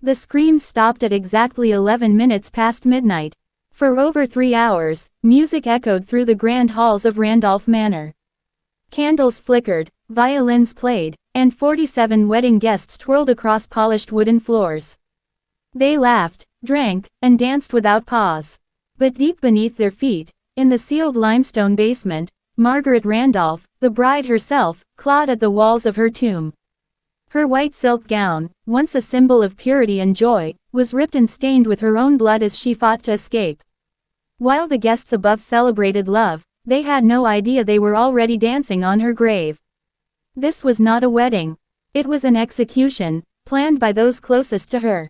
The screams stopped at exactly 11 minutes past midnight. For over 3 hours, music echoed through the grand halls of Randolph Manor. Candles flickered, violins played, and 47 wedding guests twirled across polished wooden floors. They laughed, drank, and danced without pause. But deep beneath their feet, in the sealed limestone basement, Margaret Randolph, the bride herself, clawed at the walls of her tomb. Her white silk gown, once a symbol of purity and joy, was ripped and stained with her own blood as she fought to escape. While the guests above celebrated love, they had no idea they were already dancing on her grave. This was not a wedding. It was an execution, planned by those closest to her.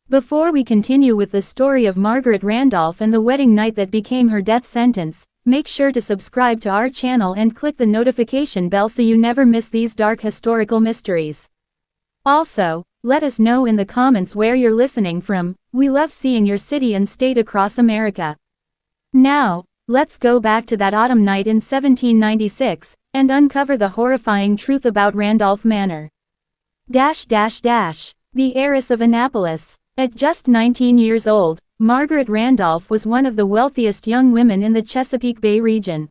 Before we continue with the story of Margaret Randolph and the wedding night that became her death sentence, make sure to subscribe to our channel and click the notification bell so you never miss these dark historical mysteries. Also, let us know in the comments where you're listening from. We love seeing your city and state across America. Now, let's go back to that autumn night in 1796, and uncover the horrifying truth about Randolph Manor. The heiress of Annapolis. At just 19 years old, Margaret Randolph was one of the wealthiest young women in the Chesapeake Bay region.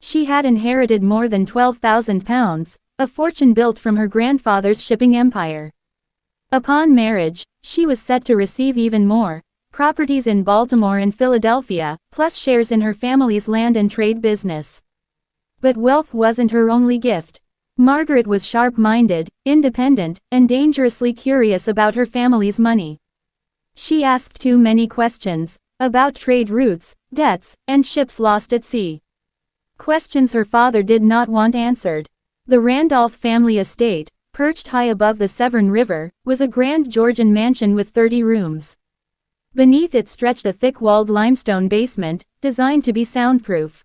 She had inherited more than £12,000, a fortune built from her grandfather's shipping empire. Upon marriage, she was set to receive even more, properties in Baltimore and Philadelphia, plus shares in her family's land and trade business. But wealth wasn't her only gift. Margaret was sharp-minded, independent, and dangerously curious about her family's money. She asked too many questions, about trade routes, debts, and ships lost at sea. Questions her father did not want answered. The Randolph family estate, perched high above the Severn River, was a grand Georgian mansion with 30 rooms. Beneath it stretched a thick-walled limestone basement, designed to be soundproof.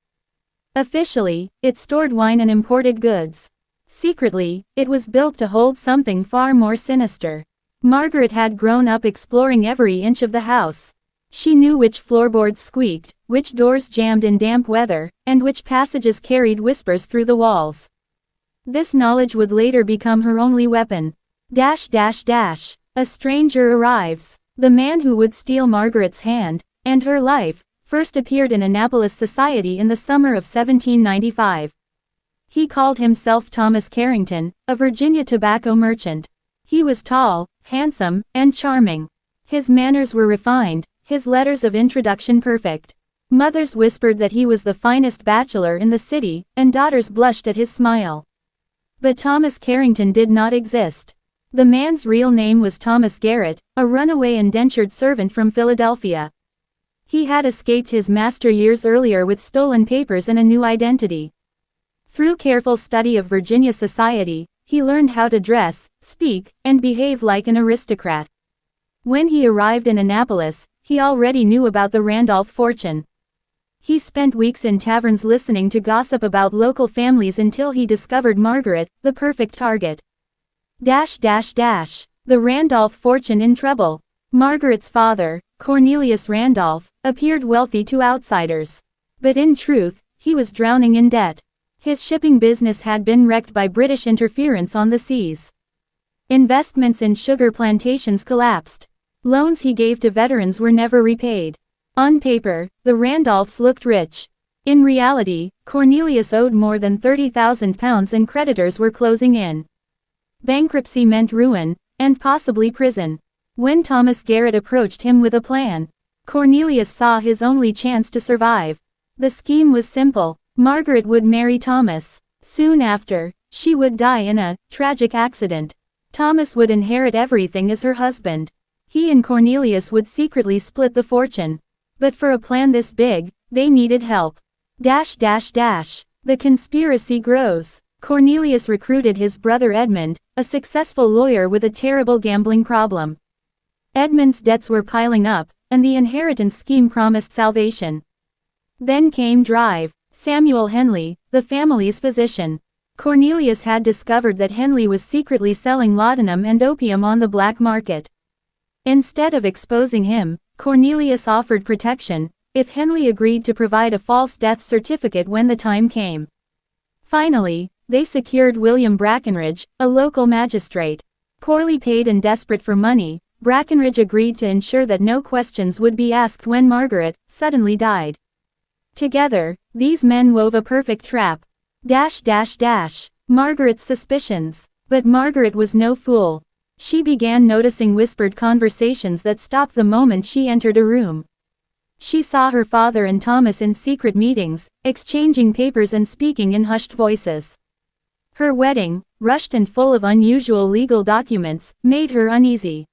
Officially, it stored wine and imported goods. Secretly, it was built to hold something far more sinister. Margaret had grown up exploring every inch of the house. She knew which floorboards squeaked, which doors jammed in damp weather, and which passages carried whispers through the walls. This knowledge would later become her only weapon. A stranger arrives. The man who would steal Margaret's hand, and her life, first appeared in Annapolis society in the summer of 1795. He called himself Thomas Carrington, a Virginia tobacco merchant. He was tall, handsome, and charming. His manners were refined, his letters of introduction perfect. Mothers whispered that he was the finest bachelor in the city, and daughters blushed at his smile. But Thomas Carrington did not exist. The man's real name was Thomas Garrett, a runaway indentured servant from Philadelphia. He had escaped his master years earlier with stolen papers and a new identity. Through careful study of Virginia society, he learned how to dress, speak, and behave like an aristocrat. When he arrived in Annapolis, he already knew about the Randolph fortune. He spent weeks in taverns listening to gossip about local families until he discovered Margaret, the perfect target. The Randolph fortune in trouble. Margaret's father, Cornelius Randolph, appeared wealthy to outsiders. But in truth, he was drowning in debt. His shipping business had been wrecked by British interference on the seas. Investments in sugar plantations collapsed. Loans he gave to veterans were never repaid. On paper, the Randolphs looked rich. In reality, Cornelius owed more than £30,000 and creditors were closing in. Bankruptcy meant ruin, and possibly prison. When Thomas Garrett approached him with a plan, Cornelius saw his only chance to survive. The scheme was simple. Margaret would marry Thomas. Soon after, she would die in a tragic accident. Thomas would inherit everything as her husband. He and Cornelius would secretly split the fortune. But for a plan this big, they needed help. The conspiracy grows. Cornelius recruited his brother Edmund, a successful lawyer with a terrible gambling problem. Edmund's debts were piling up, and the inheritance scheme promised salvation. Then came Drive. Samuel Henley, the family's physician. Cornelius had discovered that Henley was secretly selling laudanum and opium on the black market. Instead of exposing him, Cornelius offered protection, if Henley agreed to provide a false death certificate when the time came. Finally, they secured William Brackenridge, a local magistrate. Poorly paid and desperate for money, Brackenridge agreed to ensure that no questions would be asked when Margaret suddenly died. Together, these men wove a perfect trap. Margaret's suspicions. But Margaret was no fool. She began noticing whispered conversations that stopped the moment she entered a room. She saw her father and Thomas in secret meetings, exchanging papers and speaking in hushed voices. Her wedding, rushed and full of unusual legal documents, made her uneasy.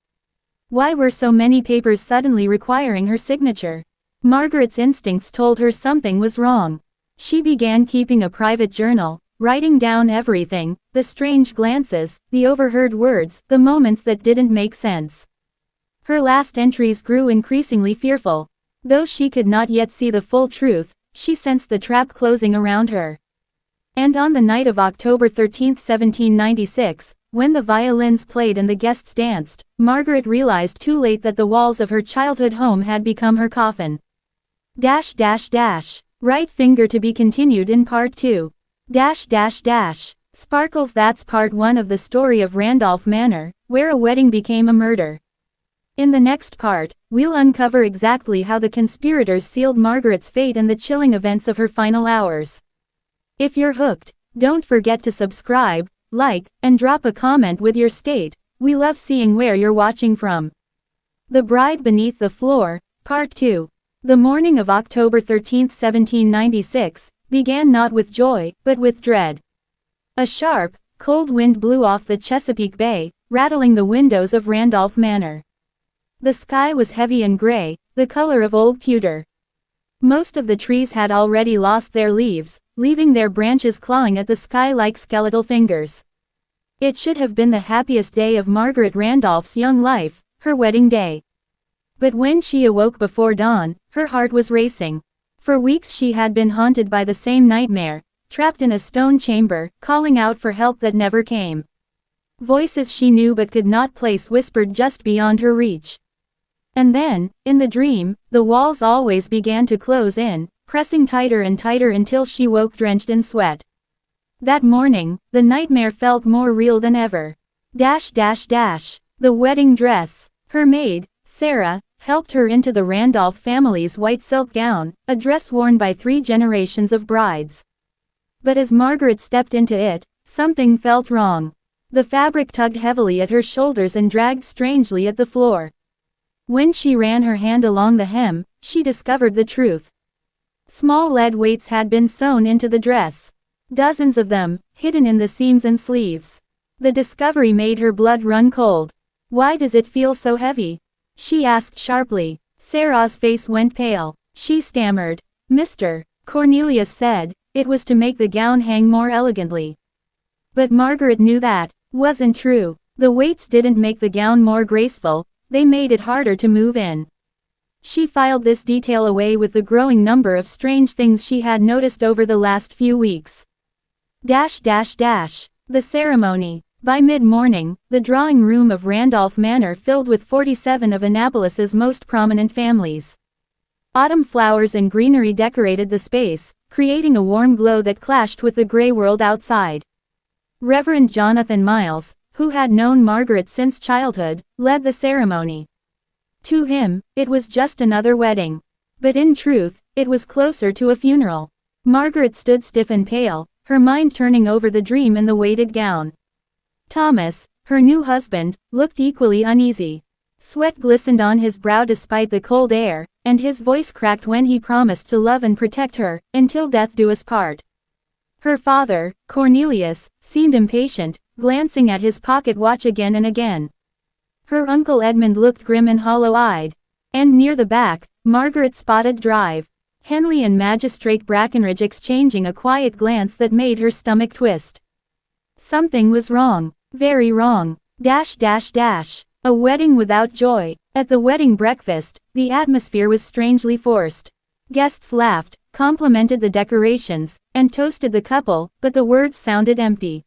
Why were so many papers suddenly requiring her signature? Margaret's instincts told her something was wrong. She began keeping a private journal, writing down everything, the strange glances, the overheard words, the moments that didn't make sense. Her last entries grew increasingly fearful. Though she could not yet see the full truth, she sensed the trap closing around her. And on the night of October 13, 1796, when the violins played and the guests danced, Margaret realized too late that the walls of her childhood home had become her coffin. Right finger to be continued in part 2. Sparkles. That's part 1 of the story of Randolph Manor, where a wedding became a murder. In the next part, we'll uncover exactly how the conspirators sealed Margaret's fate and the chilling events of her final hours. If you're hooked, don't forget to subscribe, like, and drop a comment with your state. We love seeing where you're watching from. The Bride Beneath the Floor, Part 2. The morning of October 13, 1796, began not with joy, but with dread. A sharp, cold wind blew off the Chesapeake Bay, rattling the windows of Randolph Manor. The sky was heavy and gray, the color of old pewter. Most of the trees had already lost their leaves, leaving their branches clawing at the sky like skeletal fingers. It should have been the happiest day of Margaret Randolph's young life, her wedding day. But when she awoke before dawn, her heart was racing. For weeks she had been haunted by the same nightmare, trapped in a stone chamber, calling out for help that never came. Voices she knew but could not place whispered just beyond her reach. And then, in the dream, the walls always began to close in, pressing tighter and tighter until she woke drenched in sweat. That morning, the nightmare felt more real than ever. The wedding dress. Her maid, Sarah, helped her into the Randolph family's white silk gown, a dress worn by 3 generations of brides. But as Margaret stepped into it, something felt wrong. The fabric tugged heavily at her shoulders and dragged strangely at the floor. When she ran her hand along the hem, she discovered the truth. Small lead weights had been sewn into the dress. Dozens of them, hidden in the seams and sleeves. The discovery made her blood run cold. "Why does it feel so heavy?" she asked sharply. Sarah's face went pale. She stammered. "Mr. Cornelius said it was to make the gown hang more elegantly." But Margaret knew that wasn't true. The weights didn't make the gown more graceful, they made it harder to move in. She filed this detail away with the growing number of strange things she had noticed over the last few weeks. The ceremony. By mid-morning, the drawing room of Randolph Manor filled with 47 of Annapolis's most prominent families. Autumn flowers and greenery decorated the space, creating a warm glow that clashed with the gray world outside. Reverend Jonathan Miles, who had known Margaret since childhood, led the ceremony. To him, it was just another wedding. But in truth, it was closer to a funeral. Margaret stood stiff and pale, her mind turning over the dream and the weighted gown. Thomas, her new husband, looked equally uneasy. Sweat glistened on his brow despite the cold air, and his voice cracked when he promised to love and protect her, until death do us part. Her father, Cornelius, seemed impatient, glancing at his pocket watch again and again. Her uncle Edmund looked grim and hollow-eyed. And near the back, Margaret spotted Drive, Henley and Magistrate Brackenridge exchanging a quiet glance that made her stomach twist. Something was wrong. Very wrong. A wedding without joy. At the wedding breakfast, the atmosphere was strangely forced. Guests laughed, complimented the decorations, and toasted the couple, but the words sounded empty.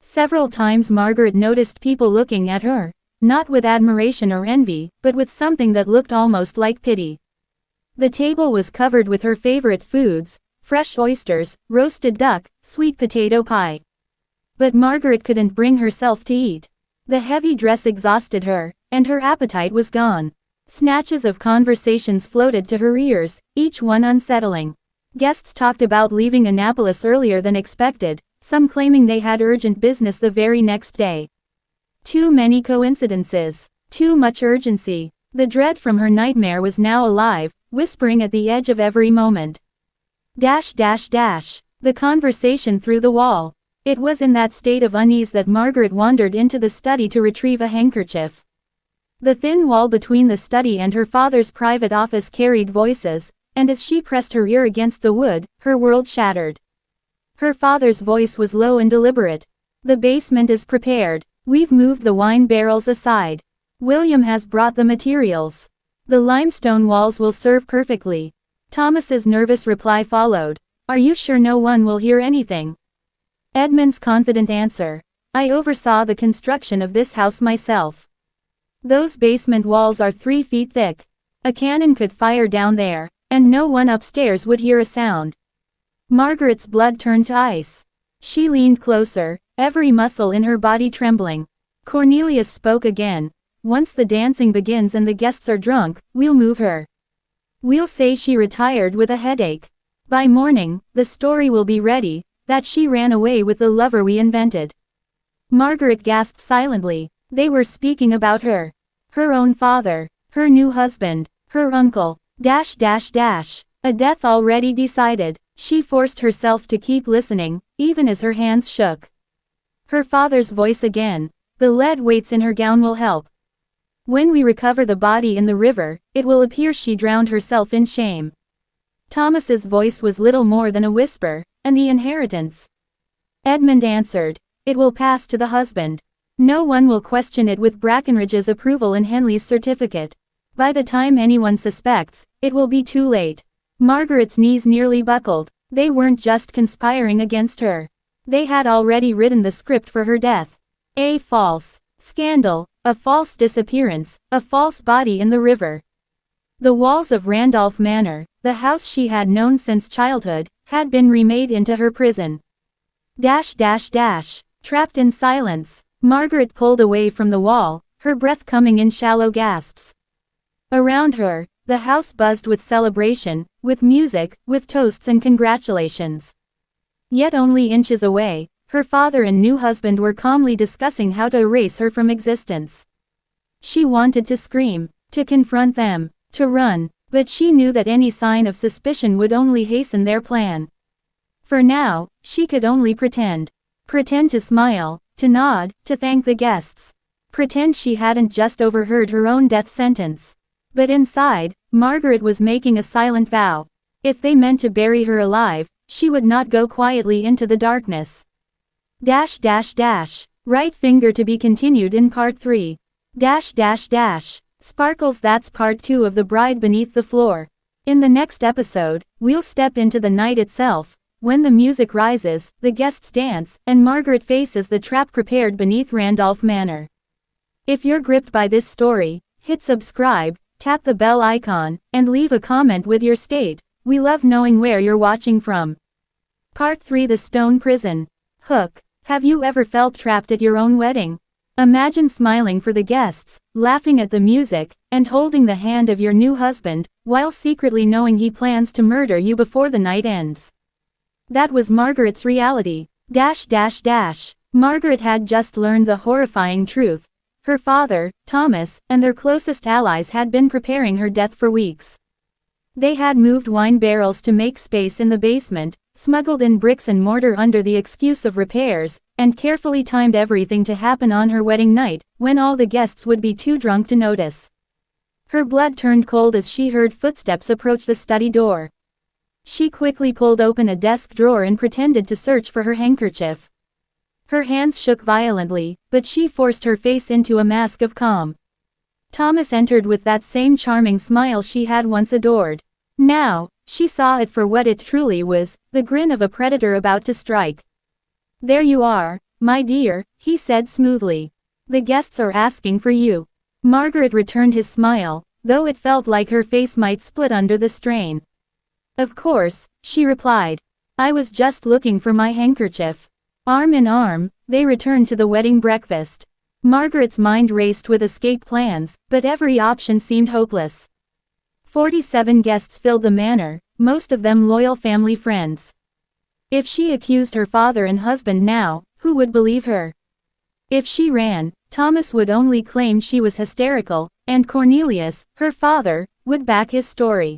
Several times Margaret noticed people looking at her, not with admiration or envy, but with something that looked almost like pity. The table was covered with her favorite foods, fresh oysters, roasted duck, sweet potato pie. But Margaret couldn't bring herself to eat. The heavy dress exhausted her, and her appetite was gone. Snatches of conversations floated to her ears, each one unsettling. Guests talked about leaving Annapolis earlier than expected, some claiming they had urgent business the very next day. Too many coincidences. Too much urgency. The dread from her nightmare was now alive, whispering at the edge of every moment. The conversation through the wall. It was in that state of unease that Margaret wandered into the study to retrieve a handkerchief. The thin wall between the study and her father's private office carried voices, and as she pressed her ear against the wood, her world shattered. Her father's voice was low and deliberate. The basement is prepared. We've moved the wine barrels aside. William has brought the materials. The limestone walls will serve perfectly. Thomas's nervous reply followed. Are you sure no one will hear anything? Edmund's confident answer. I oversaw the construction of this house myself. Those basement walls are 3 feet thick. A cannon could fire down there, and no one upstairs would hear a sound. Margaret's blood turned to ice. She leaned closer, every muscle in her body trembling. Cornelius spoke again. Once the dancing begins and the guests are drunk, we'll move her. We'll say she retired with a headache. By morning, the story will be ready, that she ran away with the lover we invented. Margaret gasped silently. They were speaking about her. Her own father. Her new husband. Her uncle. A death already decided. She forced herself to keep listening, even as her hands shook. Her father's voice again. The lead weights in her gown will help. When we recover the body in the river, it will appear she drowned herself in shame. Thomas's voice was little more than a whisper. And the inheritance? Edmund answered. It will pass to the husband. No one will question it with Brackenridge's approval and Henley's certificate. By the time anyone suspects, it will be too late. Margaret's knees nearly buckled. They weren't just conspiring against her. They had already written the script for her death. A false scandal, a false disappearance, a false body in the river. The walls of Randolph Manor, the house she had known since childhood, had been remade into her prison. Trapped in silence, Margaret pulled away from the wall, her breath coming in shallow gasps. Around her, the house buzzed with celebration, with music, with toasts and congratulations. Yet only inches away, her father and new husband were calmly discussing how to erase her from existence. She wanted to scream, to confront them, to run, but she knew that any sign of suspicion would only hasten their plan. For now, she could only pretend. Pretend to smile, to nod, to thank the guests. Pretend she hadn't just overheard her own death sentence. But inside, Margaret was making a silent vow. If they meant to bury her alive, she would not go quietly into the darkness. Right finger to be continued in part 3. Sparkles. That's part 2 of The Bride Beneath the Floor. In the next episode, we'll step into the night itself. When the music rises, the guests dance, and Margaret faces the trap prepared beneath Randolph Manor. If you're gripped by this story, hit subscribe, tap the bell icon, and leave a comment with your state. We love knowing where you're watching from. Part 3. The Stone Prison. Hook. Have you ever felt trapped at your own wedding? Imagine smiling for the guests, laughing at the music, and holding the hand of your new husband, while secretly knowing he plans to murder you before the night ends. That was Margaret's reality. Margaret had just learned the horrifying truth. Her father, Thomas, and their closest allies had been preparing her death for weeks. They had moved wine barrels to make space in the basement, smuggled in bricks and mortar under the excuse of repairs, and carefully timed everything to happen on her wedding night, when all the guests would be too drunk to notice. Her blood turned cold as she heard footsteps approach the study door. She quickly pulled open a desk drawer and pretended to search for her handkerchief. Her hands shook violently, but she forced her face into a mask of calm. Thomas entered with that same charming smile she had once adored. Now, she saw it for what it truly was, the grin of a predator about to strike. There you are, my dear, he said smoothly. The guests are asking for you. Margaret returned his smile, though it felt like her face might split under the strain. Of course, she replied. I was just looking for my handkerchief. Arm in arm, they returned to the wedding breakfast. Margaret's mind raced with escape plans, but every option seemed hopeless. 47 guests filled the manor, most of them loyal family friends. If she accused her father and husband now, who would believe her? If she ran, Thomas would only claim she was hysterical, and Cornelius, her father, would back his story.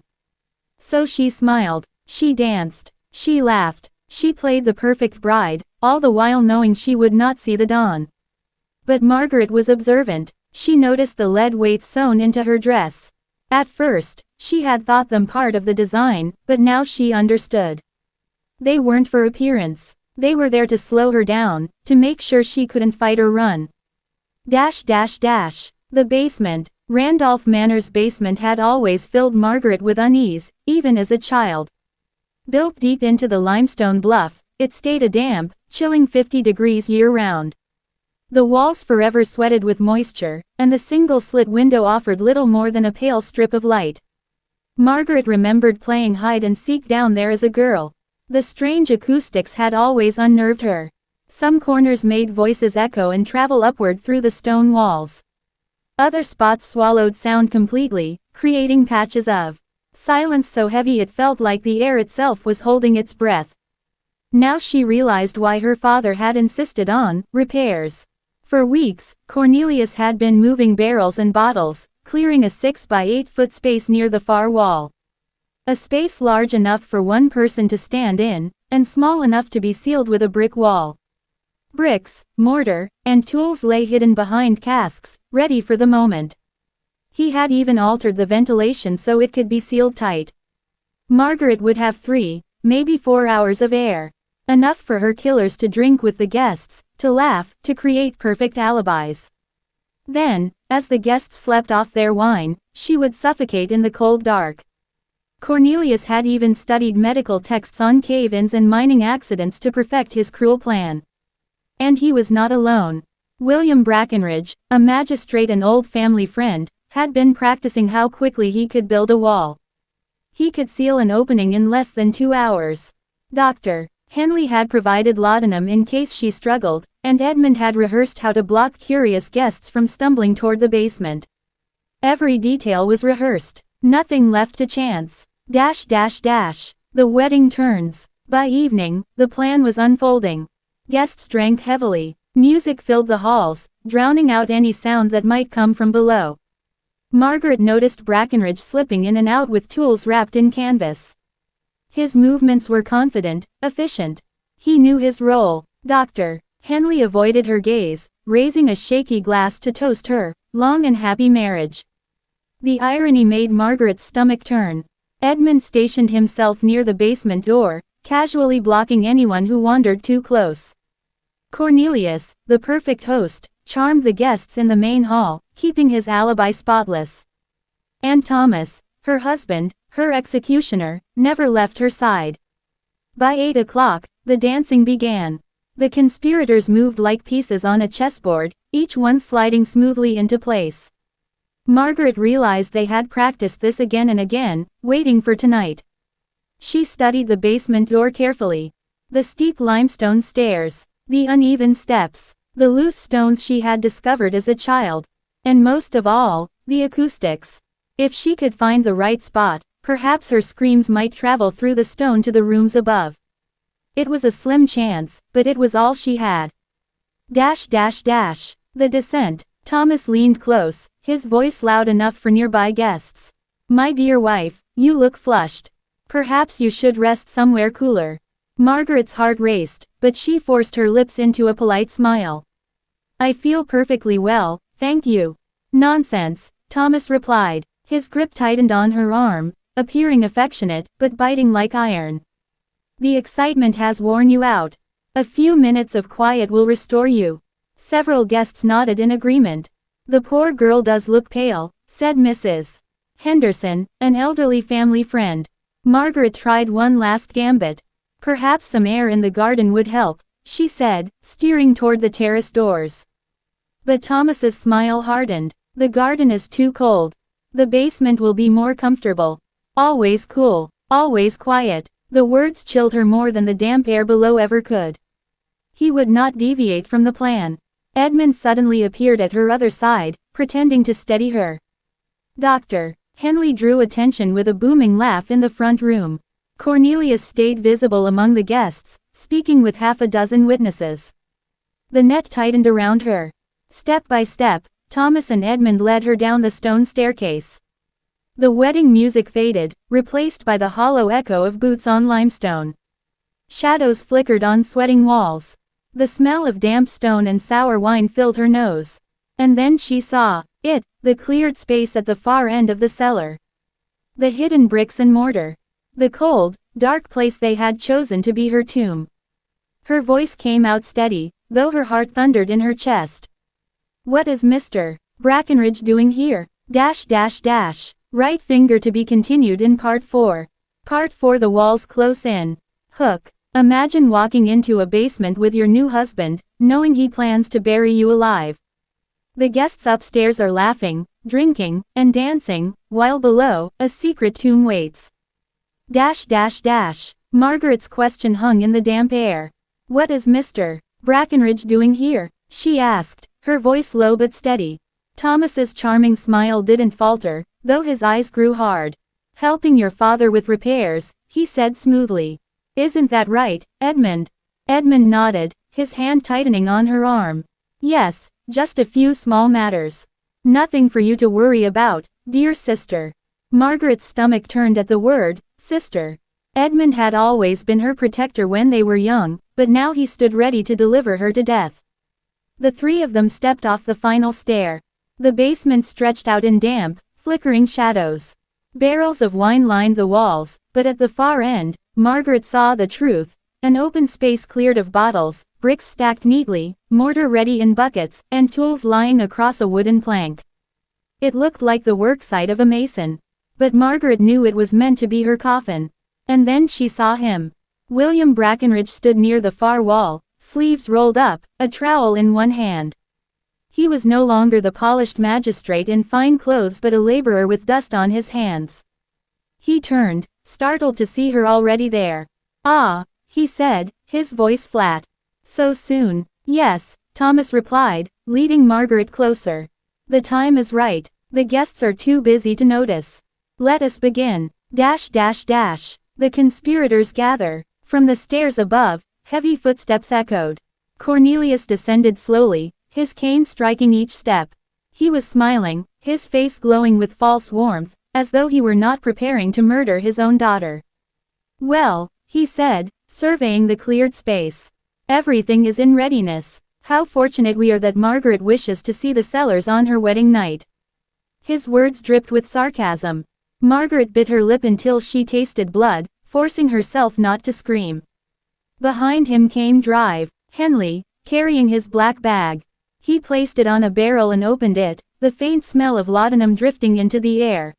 So she smiled, she danced, she laughed, she played the perfect bride, all the while knowing she would not see the dawn. But Margaret was observant. She noticed the lead weights sewn into her dress. At first, she had thought them part of the design, but now she understood. They weren't for appearance. They were there to slow her down, to make sure she couldn't fight or run. The basement, Randolph Manor's basement, had always filled Margaret with unease, even as a child. Built deep into the limestone bluff, it stayed a damp, chilling 50 degrees year-round. The walls forever sweated with moisture, and the single slit window offered little more than a pale strip of light. Margaret remembered playing hide-and-seek down there as a girl. The strange acoustics had always unnerved her. Some corners made voices echo and travel upward through the stone walls. Other spots swallowed sound completely, creating patches of silence so heavy it felt like the air itself was holding its breath. Now she realized why her father had insisted on repairs. For weeks, Cornelius had been moving barrels and bottles, clearing a 6 by 8 foot space near the far wall. A space large enough for one person to stand in, and small enough to be sealed with a brick wall. Bricks, mortar, and tools lay hidden behind casks, ready for the moment. He had even altered the ventilation so it could be sealed tight. Margaret would have 3, maybe 4 hours of air. Enough for her killers to drink with the guests, to laugh, to create perfect alibis. Then, as the guests slept off their wine, she would suffocate in the cold dark. Cornelius had even studied medical texts on cave-ins and mining accidents to perfect his cruel plan. And he was not alone. William Brackenridge, a magistrate and old family friend, had been practicing how quickly he could build a wall. He could seal an opening in less than 2 hours. Dr. Henley had provided laudanum in case she struggled, and Edmund had rehearsed how to block curious guests from stumbling toward the basement. Every detail was rehearsed. Nothing left to chance. The wedding turns. By evening, the plan was unfolding. Guests drank heavily. Music filled the halls, drowning out any sound that might come from below. Margaret noticed Brackenridge slipping in and out with tools wrapped in canvas. His movements were confident, efficient. He knew his role. Dr. Henley avoided her gaze, raising a shaky glass to toast her long and happy marriage. The irony made Margaret's stomach turn. Edmund stationed himself near the basement door, casually blocking anyone who wandered too close. Cornelius, the perfect host, charmed the guests in the main hall, keeping his alibi spotless. And Thomas, her husband, her executioner, never left her side. By 8 o'clock, the dancing began. The conspirators moved like pieces on a chessboard, each one sliding smoothly into place. Margaret realized they had practiced this again and again, waiting for tonight. She studied the basement door carefully. The steep limestone stairs, the uneven steps, the loose stones she had discovered as a child. And most of all, the acoustics. If she could find the right spot, perhaps her screams might travel through the stone to the rooms above. It was a slim chance, but it was all she had. The descent. Thomas leaned close, his voice loud enough for nearby guests. My dear wife, you look flushed. Perhaps you should rest somewhere cooler. Margaret's heart raced, but she forced her lips into a polite smile. I feel perfectly well, thank you. Nonsense, Thomas replied. His grip tightened on her arm, appearing affectionate, but biting like iron. The excitement has worn you out. A few minutes of quiet will restore you. Several guests nodded in agreement. The poor girl does look pale, said Mrs. Henderson, an elderly family friend. Margaret tried one last gambit. Perhaps some air in the garden would help, she said, steering toward the terrace doors. But Thomas's smile hardened. The garden is too cold. The basement will be more comfortable. Always cool, always quiet. The words chilled her more than the damp air below ever could. He would not deviate from the plan. Edmund suddenly appeared at her other side, pretending to steady her. Doctor. Henley drew attention with a booming laugh in the front room. Cornelius stayed visible among the guests, speaking with half a dozen witnesses. The net tightened around her. Step by step, Thomas and Edmund led her down the stone staircase. The wedding music faded, replaced by the hollow echo of boots on limestone. Shadows flickered on sweating walls. The smell of damp stone and sour wine filled her nose. And then she saw it, the cleared space at the far end of the cellar. The hidden bricks and mortar. The cold, dark place they had chosen to be her tomb. Her voice came out steady, though her heart thundered in her chest. What is Mr. Brackenridge doing here? Right finger to be continued in Part 4. Part 4. The walls close in. Hook. Imagine walking into a basement with your new husband, knowing he plans to bury you alive. The guests upstairs are laughing, drinking, and dancing, while below, a secret tomb waits. Margaret's question hung in the damp air. What is Mr. Brackenridge doing here? She asked, her voice low but steady. Thomas's charming smile didn't falter, though his eyes grew hard. Helping your father with repairs, he said smoothly. Isn't that right, Edmund? Edmund nodded, his hand tightening on her arm. Yes, just a few small matters. Nothing for you to worry about, dear sister. Margaret's stomach turned at the word, sister. Edmund had always been her protector when they were young, but now he stood ready to deliver her to death. The three of them stepped off the final stair. The basement stretched out in damp, flickering shadows. Barrels of wine lined the walls, but at the far end, Margaret saw the truth. An open space cleared of bottles, bricks stacked neatly, mortar ready in buckets, and tools lying across a wooden plank. It looked like the worksite of a mason. But Margaret knew it was meant to be her coffin. And then she saw him. William Brackenridge stood near the far wall, sleeves rolled up, a trowel in one hand. He was no longer the polished magistrate in fine clothes but a laborer with dust on his hands. He turned, startled to see her already there. Ah, he said, his voice flat. So soon? Yes, Thomas replied, leading Margaret closer. The time is right. The guests are too busy to notice. Let us begin. The conspirators gather. From the stairs above, heavy footsteps echoed. Cornelius descended slowly, his cane striking each step. He was smiling, his face glowing with false warmth, as though he were not preparing to murder his own daughter. Well, he said, surveying the cleared space. Everything is in readiness. How fortunate we are that Margaret wishes to see the cellars on her wedding night. His words dripped with sarcasm. Margaret bit her lip until she tasted blood, forcing herself not to scream. Behind him came Henley, carrying his black bag. He placed it on a barrel and opened it, the faint smell of laudanum drifting into the air.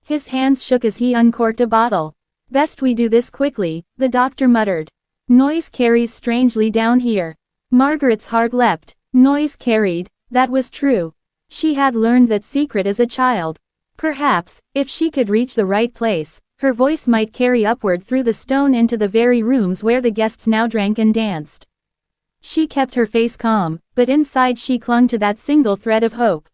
His hands shook as he uncorked a bottle. Best we do this quickly, the doctor muttered. Noise carries strangely down here. Margaret's heart leapt. Noise carried, that was true. She had learned that secret as a child. Perhaps, if she could reach the right place, her voice might carry upward through the stone into the very rooms where the guests now drank and danced. She kept her face calm, but inside she clung to that single thread of hope.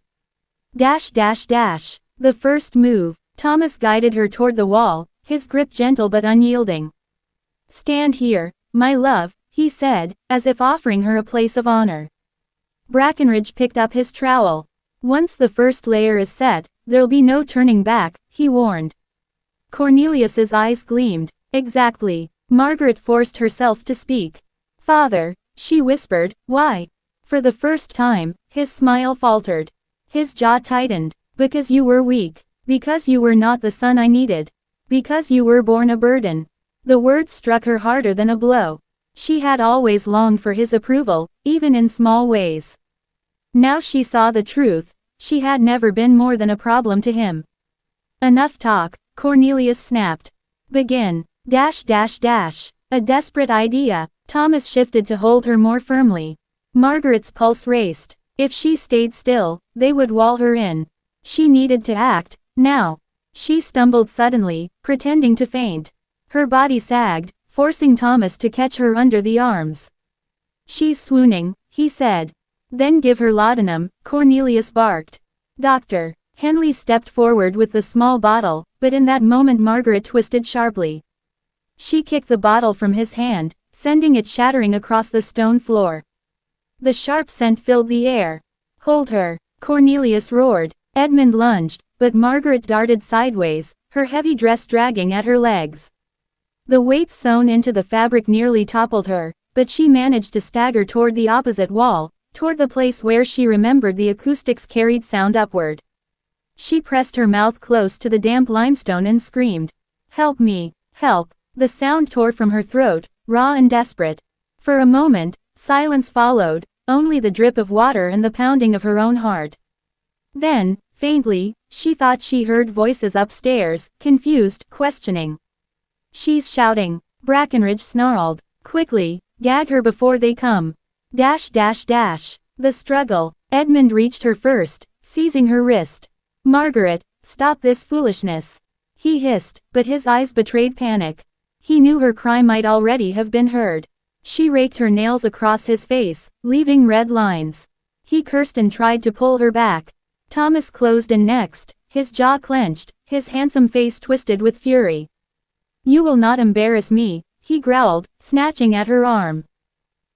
The first move. Thomas guided her toward the wall, his grip gentle but unyielding. Stand here, my love, he said, as if offering her a place of honor. Brackenridge picked up his trowel. Once the first layer is set, there'll be no turning back, he warned. Cornelius's eyes gleamed. Exactly. Margaret forced herself to speak. Father, she whispered, why? For the first time, his smile faltered. His jaw tightened. Because you were weak. Because you were not the son I needed. Because you were born a burden. The words struck her harder than a blow. She had always longed for his approval, even in small ways. Now she saw the truth. She had never been more than a problem to him. Enough talk, Cornelius snapped. Begin. A desperate idea. Thomas shifted to hold her more firmly. Margaret's pulse raced. If she stayed still, they would wall her in. She needed to act, now. She stumbled suddenly, pretending to faint. Her body sagged, forcing Thomas to catch her under the arms. She's swooning, he said. Then give her laudanum, Cornelius barked. Doctor. Henley stepped forward with the small bottle, but in that moment Margaret twisted sharply. She kicked the bottle from his hand, sending it shattering across the stone floor. The sharp scent filled the air. Hold her, Cornelius roared. Edmund lunged, but Margaret darted sideways, her heavy dress dragging at her legs. The weight sewn into the fabric nearly toppled her, but she managed to stagger toward the opposite wall, toward the place where she remembered the acoustics carried sound upward. She pressed her mouth close to the damp limestone and screamed. Help me, help! The sound tore from her throat, raw and desperate. For a moment, silence followed, only the drip of water and the pounding of her own heart. Then, faintly, she thought she heard voices upstairs, confused, questioning. She's shouting, Brackenridge snarled. Quickly, gag her before they come. Dash dash dash. The struggle. Edmund reached her first, seizing her wrist. Margaret, stop this foolishness. He hissed, but his eyes betrayed panic. He knew her cry might already have been heard. She raked her nails across his face, leaving red lines. He cursed and tried to pull her back. Thomas closed in next, his jaw clenched, his handsome face twisted with fury. You will not embarrass me, he growled, snatching at her arm.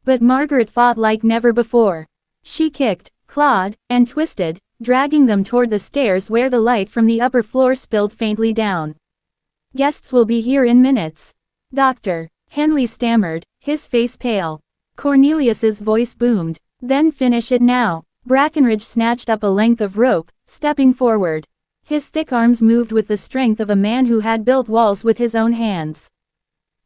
But Margaret fought like never before. She kicked, clawed, and twisted, dragging them toward the stairs where the light from the upper floor spilled faintly down. Guests will be here in minutes. Doctor, Henley stammered, his face pale. Cornelius's voice boomed. Then finish it now. Brackenridge snatched up a length of rope, stepping forward. His thick arms moved with the strength of a man who had built walls with his own hands.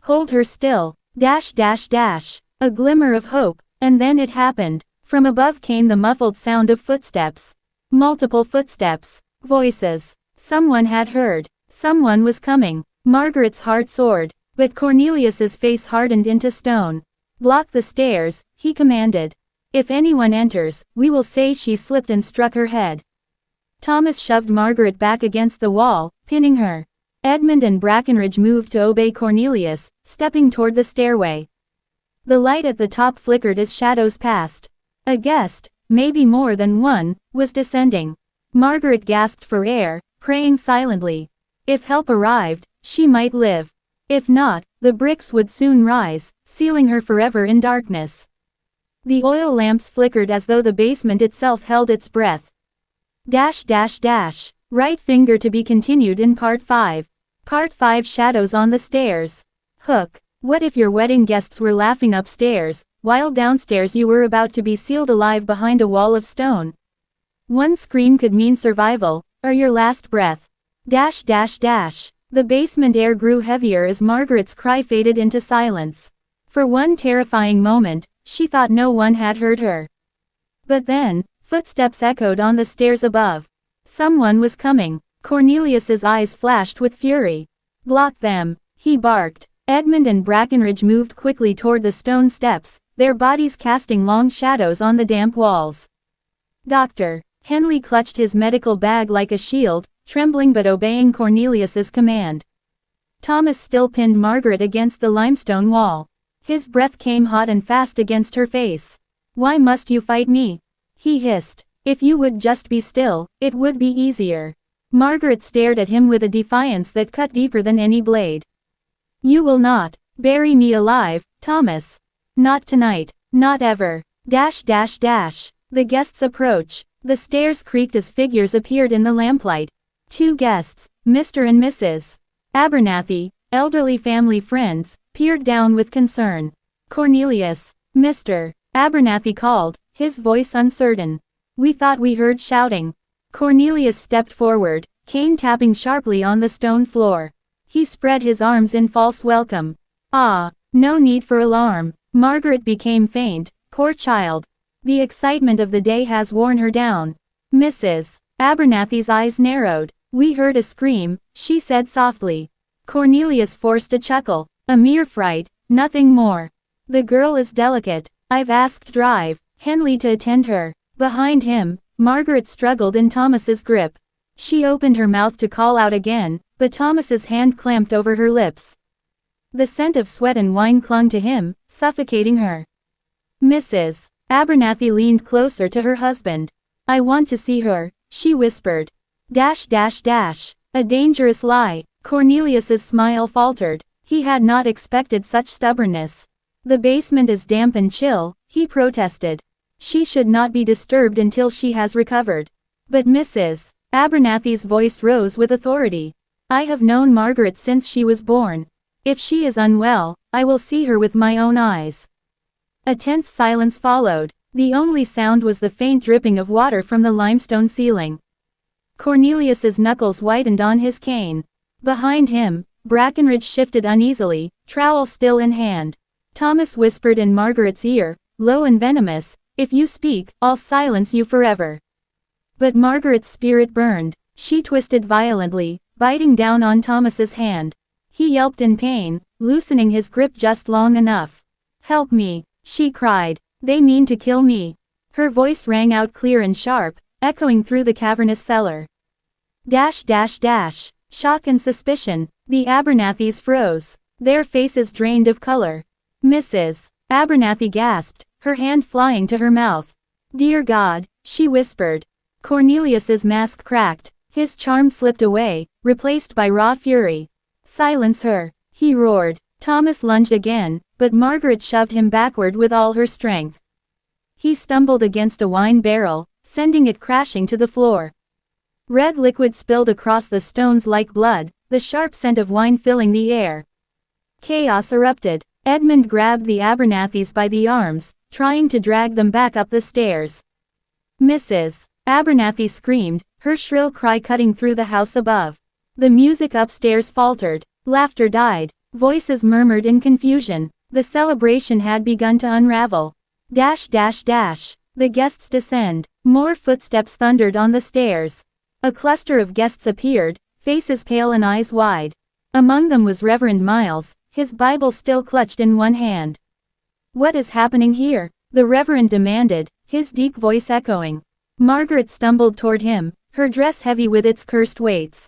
Hold her still. Dash dash dash. A glimmer of hope, and then it happened. From above came the muffled sound of footsteps. Multiple footsteps. Voices. Someone had heard. Someone was coming. Margaret's heart soared, but Cornelius's face hardened into stone. Block the stairs, he commanded. If anyone enters, we will say she slipped and struck her head. Thomas shoved Margaret back against the wall, pinning her. Edmund and Brackenridge moved to obey Cornelius, stepping toward the stairway. The light at the top flickered as shadows passed. A guest, maybe more than one, was descending. Margaret gasped for air, praying silently. If help arrived, she might live. If not, the bricks would soon rise, sealing her forever in darkness. The oil lamps flickered as though the basement itself held its breath. Dash dash dash. Right finger to be continued in Part 5. Part 5 Shadows on the Stairs. Hook. What if your wedding guests were laughing upstairs, while downstairs you were about to be sealed alive behind a wall of stone? One scream could mean survival, or your last breath. Dash dash dash. The basement air grew heavier as Margaret's cry faded into silence. For one terrifying moment, she thought no one had heard her. But then, footsteps echoed on the stairs above. Someone was coming. Cornelius's eyes flashed with fury. Block them, he barked. Edmund and Brackenridge moved quickly toward the stone steps, their bodies casting long shadows on the damp walls. Doctor. Henley clutched his medical bag like a shield, trembling but obeying Cornelius's command. Thomas still pinned Margaret against the limestone wall. His breath came hot and fast against her face. Why must you fight me? He hissed. If you would just be still, it would be easier. Margaret stared at him with a defiance that cut deeper than any blade. You will not bury me alive, Thomas. Not tonight, not ever. Dash dash dash. The guests approach. The stairs creaked as figures appeared in the lamplight. Two guests, Mr. and Mrs. Abernathy, elderly family friends, peered down with concern. Cornelius. Mr. Abernathy called, his voice uncertain. We thought we heard shouting. Cornelius stepped forward, cane tapping sharply on the stone floor. He spread his arms in false welcome. Ah, no need for alarm. Margaret became faint, poor child. The excitement of the day has worn her down. Mrs. Abernathy's eyes narrowed. We heard a scream, she said softly. Cornelius forced a chuckle. A mere fright, nothing more. The girl is delicate. I've asked Drive Henley to attend her. Behind him, Margaret struggled in Thomas's grip. She opened her mouth to call out again, but Thomas's hand clamped over her lips. The scent of sweat and wine clung to him, suffocating her. Mrs. Abernathy leaned closer to her husband. I want to see her, she whispered. A dangerous lie. Cornelius's smile faltered. He had not expected such stubbornness. The basement is damp and chill, he protested. She should not be disturbed until she has recovered. But Mrs. Abernathy's voice rose with authority. I have known Margaret since she was born. If she is unwell, I will see her with my own eyes. A tense silence followed. The only sound was the faint dripping of water from the limestone ceiling. Cornelius's knuckles whitened on his cane. Behind him, Brackenridge shifted uneasily, trowel still in hand. Thomas whispered in Margaret's ear, low and venomous, if you speak, I'll silence you forever. But Margaret's spirit burned. She twisted violently, biting down on Thomas's hand. He yelped in pain, loosening his grip just long enough. Help me, she cried. They mean to kill me. Her voice rang out clear and sharp, echoing through the cavernous cellar. Shock and suspicion. The Abernathys froze. Their faces drained of color. Mrs. Abernathy gasped, her hand flying to her mouth. Dear God, she whispered. Cornelius's mask cracked. His charm slipped away, replaced by raw fury. Silence her, he roared. Thomas lunged again, but Margaret shoved him backward with all her strength. He stumbled against a wine barrel, sending it crashing to the floor. Red liquid spilled across the stones like blood, the sharp scent of wine filling the air. Chaos erupted. Edmund grabbed the Abernathys by the arms, trying to drag them back up the stairs. Mrs. Abernathy screamed, her shrill cry cutting through the house above. The music upstairs faltered. Laughter died. Voices murmured in confusion. The celebration had begun to unravel. The guests descend. More footsteps thundered on the stairs. A cluster of guests appeared, faces pale and eyes wide. Among them was Reverend Miles, his Bible still clutched in one hand. What is happening here? The Reverend demanded, his deep voice echoing. Margaret stumbled toward him, her dress heavy with its cursed weights.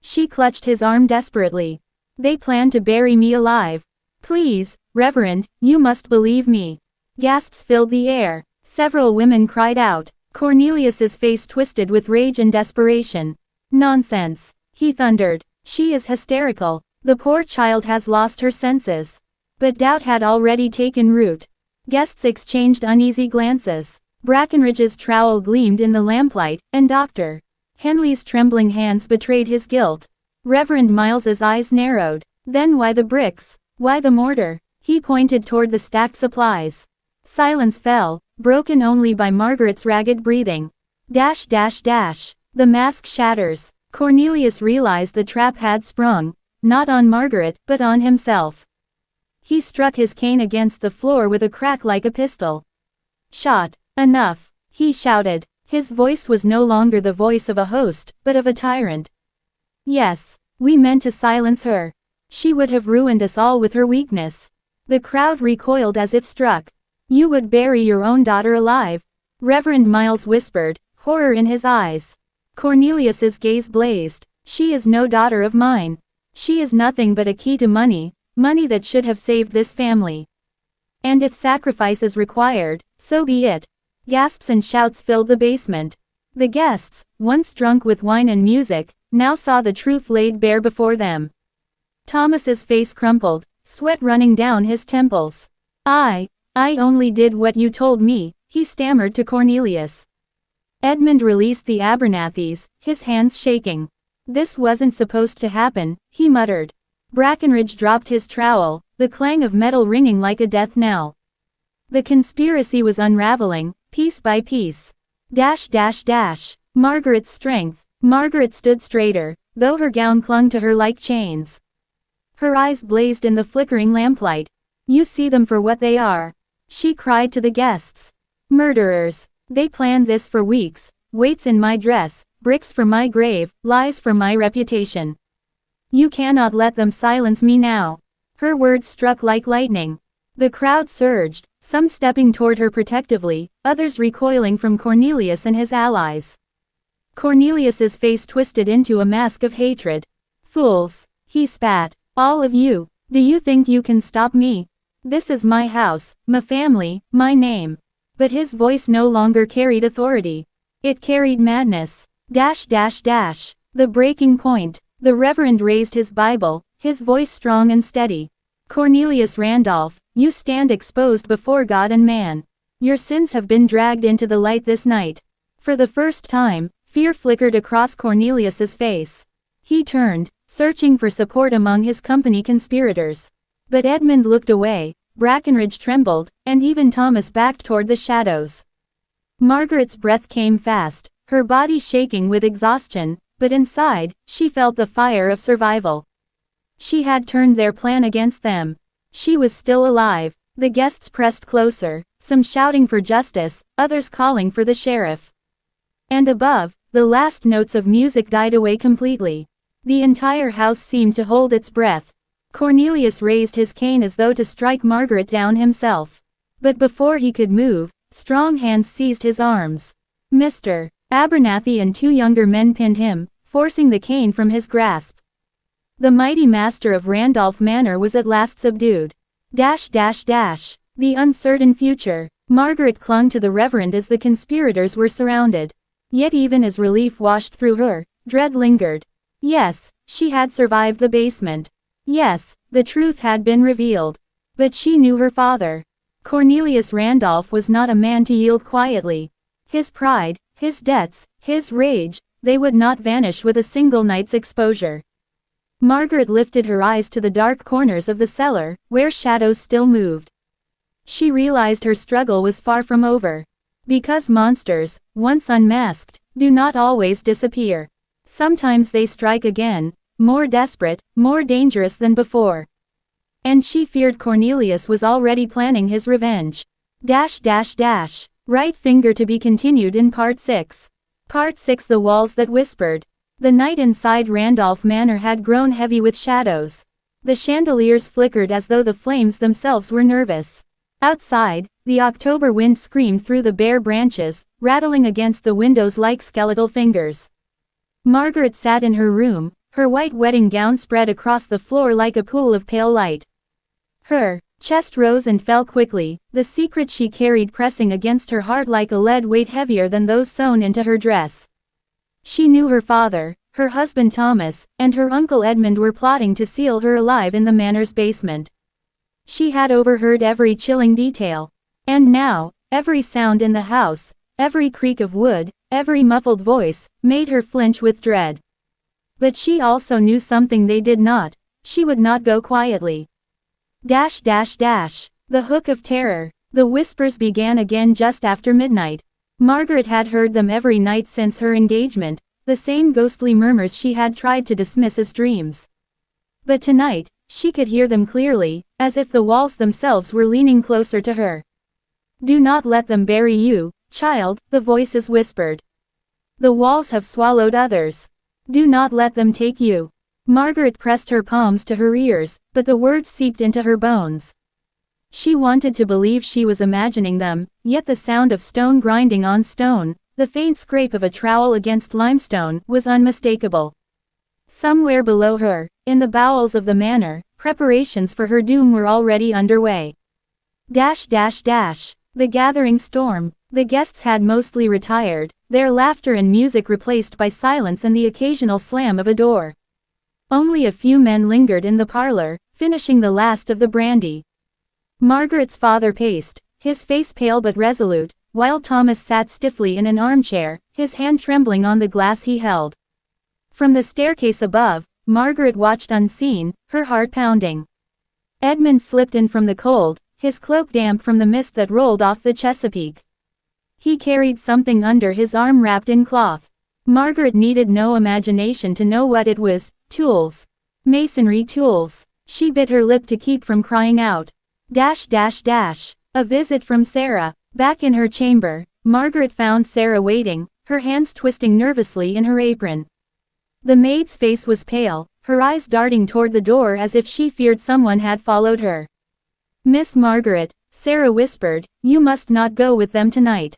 She clutched his arm desperately. They plan to bury me alive. Please, Reverend, you must believe me. Gasps filled the air. Several women cried out. Cornelius's face twisted with rage and desperation. Nonsense, he thundered. She is hysterical. The poor child has lost her senses. But doubt had already taken root. Guests exchanged uneasy glances. Brackenridge's trowel gleamed in the lamplight, and Dr. Henley's trembling hands betrayed his guilt. Reverend Miles's eyes narrowed. Then why the bricks? Why the mortar? He pointed toward the stacked supplies. Silence fell, broken only by Margaret's ragged breathing. The mask shatters. Cornelius realized the trap had sprung, not on Margaret, but on himself. He struck his cane against the floor with a crack like a pistol. Shot. Enough, he shouted. His voice was no longer the voice of a host, but of a tyrant. Yes, we meant to silence her. She would have ruined us all with her weakness. The crowd recoiled as if struck. You would bury your own daughter alive, Reverend Miles whispered, horror in his eyes. Cornelius's gaze blazed. She is no daughter of mine. She is nothing but a key to money, money that should have saved this family. And if sacrifice is required, so be it. Gasps and shouts filled the basement. The guests, once drunk with wine and music, now saw the truth laid bare before them. Thomas's face crumpled, sweat running down his temples. I only did what you told me, he stammered to Cornelius. Edmund released the Abernathys, his hands shaking. This wasn't supposed to happen, he muttered. Brackenridge dropped his trowel, the clang of metal ringing like a death knell. The conspiracy was unraveling, piece by piece. Margaret's strength. Margaret stood straighter, though her gown clung to her like chains. Her eyes blazed in the flickering lamplight. You see them for what they are, she cried to the guests. Murderers. They planned this for weeks. Weights in my dress, bricks for my grave, lies for my reputation. You cannot let them silence me now. Her words struck like lightning. The crowd surged, some stepping toward her protectively, others recoiling from Cornelius and his allies. Cornelius's face twisted into a mask of hatred. Fools, he spat. All of you, do you think you can stop me? This is my house, my family, my name. But his voice no longer carried authority. It carried madness. The breaking point. The Reverend raised his Bible, his voice strong and steady. Cornelius Randolph, you stand exposed before God and man. Your sins have been dragged into the light this night. For the first time, fear flickered across Cornelius's face. He turned, searching for support among his company conspirators. But Edmund looked away, Brackenridge trembled, and even Thomas backed toward the shadows. Margaret's breath came fast, her body shaking with exhaustion, but inside, she felt the fire of survival. She had turned their plan against them. She was still alive. The guests pressed closer, some shouting for justice, others calling for the sheriff. And above, the last notes of music died away completely. The entire house seemed to hold its breath. Cornelius raised his cane as though to strike Margaret down himself. But before he could move, strong hands seized his arms. Mr. Abernathy and two younger men pinned him, forcing the cane from his grasp. The mighty master of Randolph Manor was at last subdued. The uncertain future. Margaret clung to the Reverend as the conspirators were surrounded. Yet even as relief washed through her, dread lingered. Yes, she had survived the basement. Yes, the truth had been revealed. But she knew her father. Cornelius Randolph was not a man to yield quietly. His pride, his debts, his rage, they would not vanish with a single night's exposure. Margaret lifted her eyes to the dark corners of the cellar, where shadows still moved. She realized her struggle was far from over. Because monsters, once unmasked, do not always disappear. Sometimes they strike again, more desperate, more dangerous than before. And she feared Cornelius was already planning his revenge. Right finger to be continued in Part 6. Part 6. The walls that whispered. The night inside Randolph Manor had grown heavy with shadows. The chandeliers flickered as though the flames themselves were nervous. Outside, the October wind screamed through the bare branches, rattling against the windows like skeletal fingers. Margaret sat in her room, her white wedding gown spread across the floor like a pool of pale light. Her chest rose and fell quickly, the secret she carried pressing against her heart like a lead weight heavier than those sewn into her dress. She knew her father, her husband Thomas, and her uncle Edmund were plotting to seal her alive in the manor's basement. She had overheard every chilling detail. And now, every sound in the house, every creak of wood, every muffled voice, made her flinch with dread. But she also knew something they did not. She would not go quietly. The hook of terror. The whispers began again just after midnight. Margaret had heard them every night since her engagement, the same ghostly murmurs she had tried to dismiss as dreams. But tonight, she could hear them clearly, as if the walls themselves were leaning closer to her. Do not let them bury you, child, the voices whispered. The walls have swallowed others. Do not let them take you. Margaret pressed her palms to her ears, but the words seeped into her bones. She wanted to believe she was imagining them, yet the sound of stone grinding on stone, the faint scrape of a trowel against limestone, was unmistakable. Somewhere below her, in the bowels of the manor, preparations for her doom were already underway. The gathering storm. The guests had mostly retired, their laughter and music replaced by silence and the occasional slam of a door. Only a few men lingered in the parlor, finishing the last of the brandy. Margaret's father paced, his face pale but resolute, while Thomas sat stiffly in an armchair, his hand trembling on the glass he held. From the staircase above, Margaret watched unseen, her heart pounding. Edmund slipped in from the cold, his cloak damp from the mist that rolled off the Chesapeake. He carried something under his arm wrapped in cloth. Margaret needed no imagination to know what it was. Tools. Masonry tools. She bit her lip to keep from crying out. A visit from Sarah. Back in her chamber, Margaret found Sarah waiting, her hands twisting nervously in her apron. The maid's face was pale, her eyes darting toward the door as if she feared someone had followed her. Miss Margaret, Sarah whispered, you must not go with them tonight.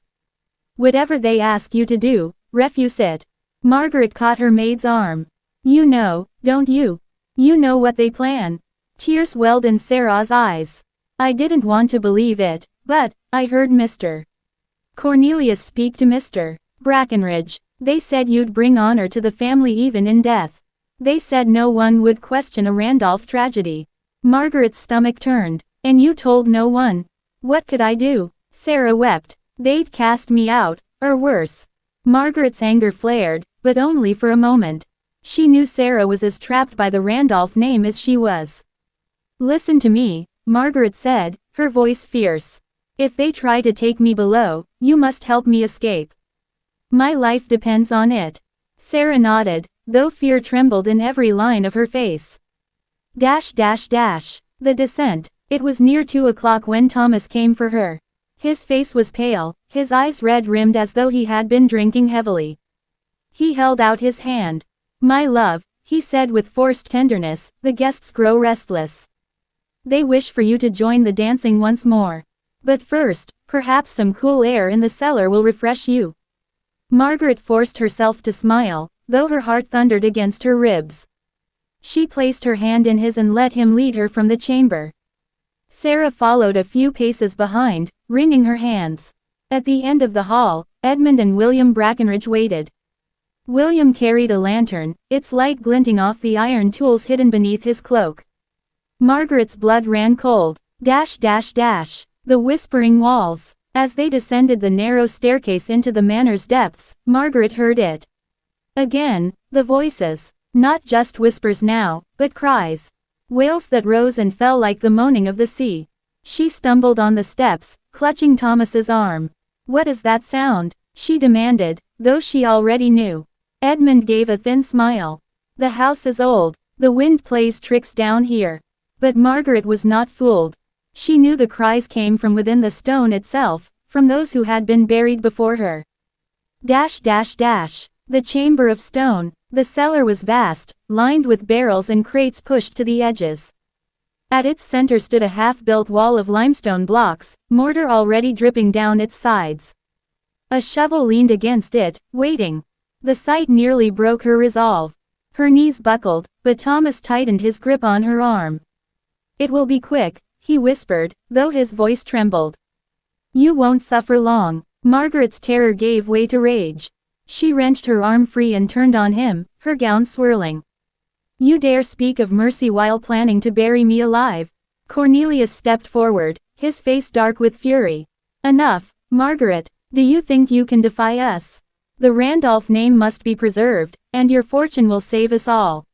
Whatever they ask you to do, refuse it. Margaret caught her maid's arm. You know, don't you? You know what they plan. Tears welled in Sarah's eyes. I didn't want to believe it, but I heard Mr. Cornelius speak to Mr. Brackenridge. They said you'd bring honor to the family even in death. They said no one would question a Randolph tragedy. Margaret's stomach turned. And you told no one. What could I do? Sarah wept. They'd cast me out, or worse. Margaret's anger flared, but only for a moment. She knew Sarah was as trapped by the Randolph name as she was. Listen to me, Margaret said, her voice fierce. If they try to take me below, you must help me escape. My life depends on it. Sarah nodded, though fear trembled in every line of her face. The descent. It was near 2 o'clock when Thomas came for her. His face was pale, his eyes red-rimmed as though he had been drinking heavily. He held out his hand. My love, he said with forced tenderness, the guests grow restless. They wish for you to join the dancing once more. But first, perhaps some cool air in the cellar will refresh you. Margaret forced herself to smile, though her heart thundered against her ribs. She placed her hand in his and let him lead her from the chamber. Sarah followed a few paces behind, wringing her hands. At the end of the hall, Edmund and William Brackenridge waited. William carried a lantern, its light glinting off the iron tools hidden beneath his cloak. Margaret's blood ran cold. The whispering walls. As they descended the narrow staircase into the manor's depths, Margaret heard it. Again, the voices. Not just whispers now, but cries. Wails that rose and fell like the moaning of the sea. She stumbled on the steps, clutching Thomas's arm. What is that sound? She demanded, though she already knew. Edmund gave a thin smile. The house is old. The wind plays tricks down here. But Margaret was not fooled. She knew the cries came from within the stone itself, from those who had been buried before her. The chamber of stone. The cellar was vast, lined with barrels and crates pushed to the edges. At its center stood a half-built wall of limestone blocks, mortar already dripping down its sides. A shovel leaned against it, waiting. The sight nearly broke her resolve. Her knees buckled, but Thomas tightened his grip on her arm. It will be quick, he whispered, though his voice trembled. You won't suffer long. Margaret's terror gave way to rage. She wrenched her arm free and turned on him, her gown swirling. You dare speak of mercy while planning to bury me alive? Cornelius stepped forward, his face dark with fury. Enough, Margaret. Do you think you can defy us? The Randolph name must be preserved, and your fortune will save us all.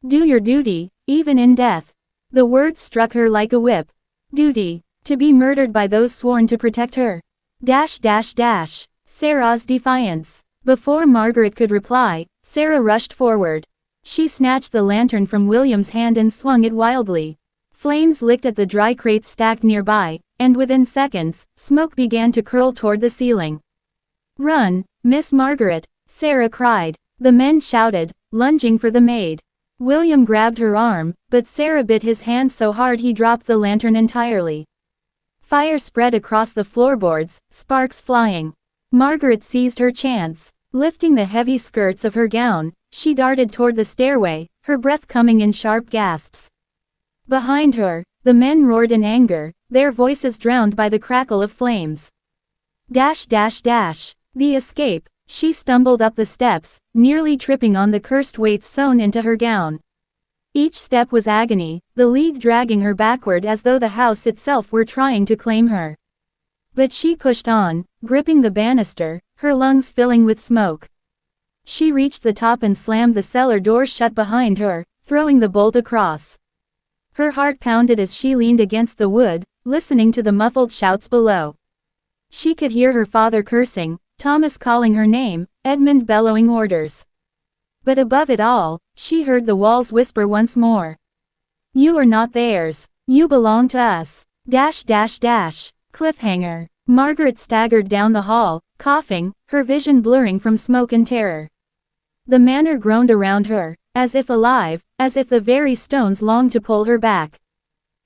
Do your duty, even in death. The words struck her like a whip. Duty. To be murdered by those sworn to protect her. Sarah's defiance. Before Margaret could reply, Sarah rushed forward. She snatched the lantern from William's hand and swung it wildly. Flames licked at the dry crates stacked nearby, and within seconds, smoke began to curl toward the ceiling. Run, Miss Margaret, Sarah cried. The men shouted, lunging for the maid. William grabbed her arm, but Sarah bit his hand so hard he dropped the lantern entirely. Fire spread across the floorboards, sparks flying. Margaret seized her chance. Lifting the heavy skirts of her gown, she darted toward the stairway, her breath coming in sharp gasps. Behind her, the men roared in anger, their voices drowned by the crackle of flames. The escape. She stumbled up the steps, nearly tripping on the cursed weights sewn into her gown. Each step was agony, the league dragging her backward as though the house itself were trying to claim her. But she pushed on, gripping the banister, her lungs filling with smoke. She reached the top and slammed the cellar door shut behind her, throwing the bolt across. Her heart pounded as she leaned against the wood, listening to the muffled shouts below. She could hear her father cursing, Thomas calling her name, Edmund bellowing orders. But above it all, she heard the walls whisper once more. You are not theirs. You belong to us. Cliffhanger. Margaret staggered down the hall, coughing, her vision blurring from smoke and terror. The manor groaned around her, as if alive, as if the very stones longed to pull her back.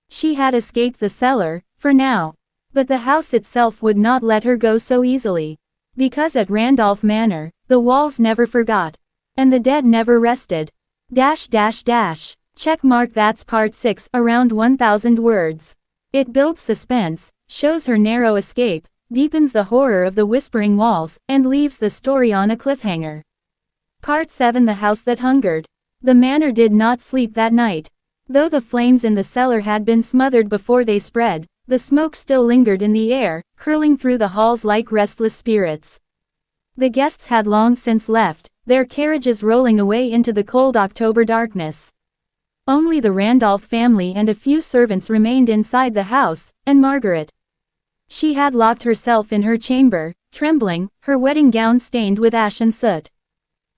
She had escaped the cellar, for now. But the house itself would not let her go so easily. Because at Randolph Manor, the walls never forgot. And the dead never rested. Check mark. That's part 6, around 1,000 words. It builds suspense, shows her narrow escape, deepens the horror of the whispering walls, and leaves the story on a cliffhanger. Part 7: The House That Hungered. The manor did not sleep that night. Though the flames in the cellar had been smothered before they spread, the smoke still lingered in the air, curling through the halls like restless spirits. The guests had long since left, their carriages rolling away into the cold October darkness. Only the Randolph family and a few servants remained inside the house, and Margaret. She had locked herself in her chamber, trembling, her wedding gown stained with ash and soot.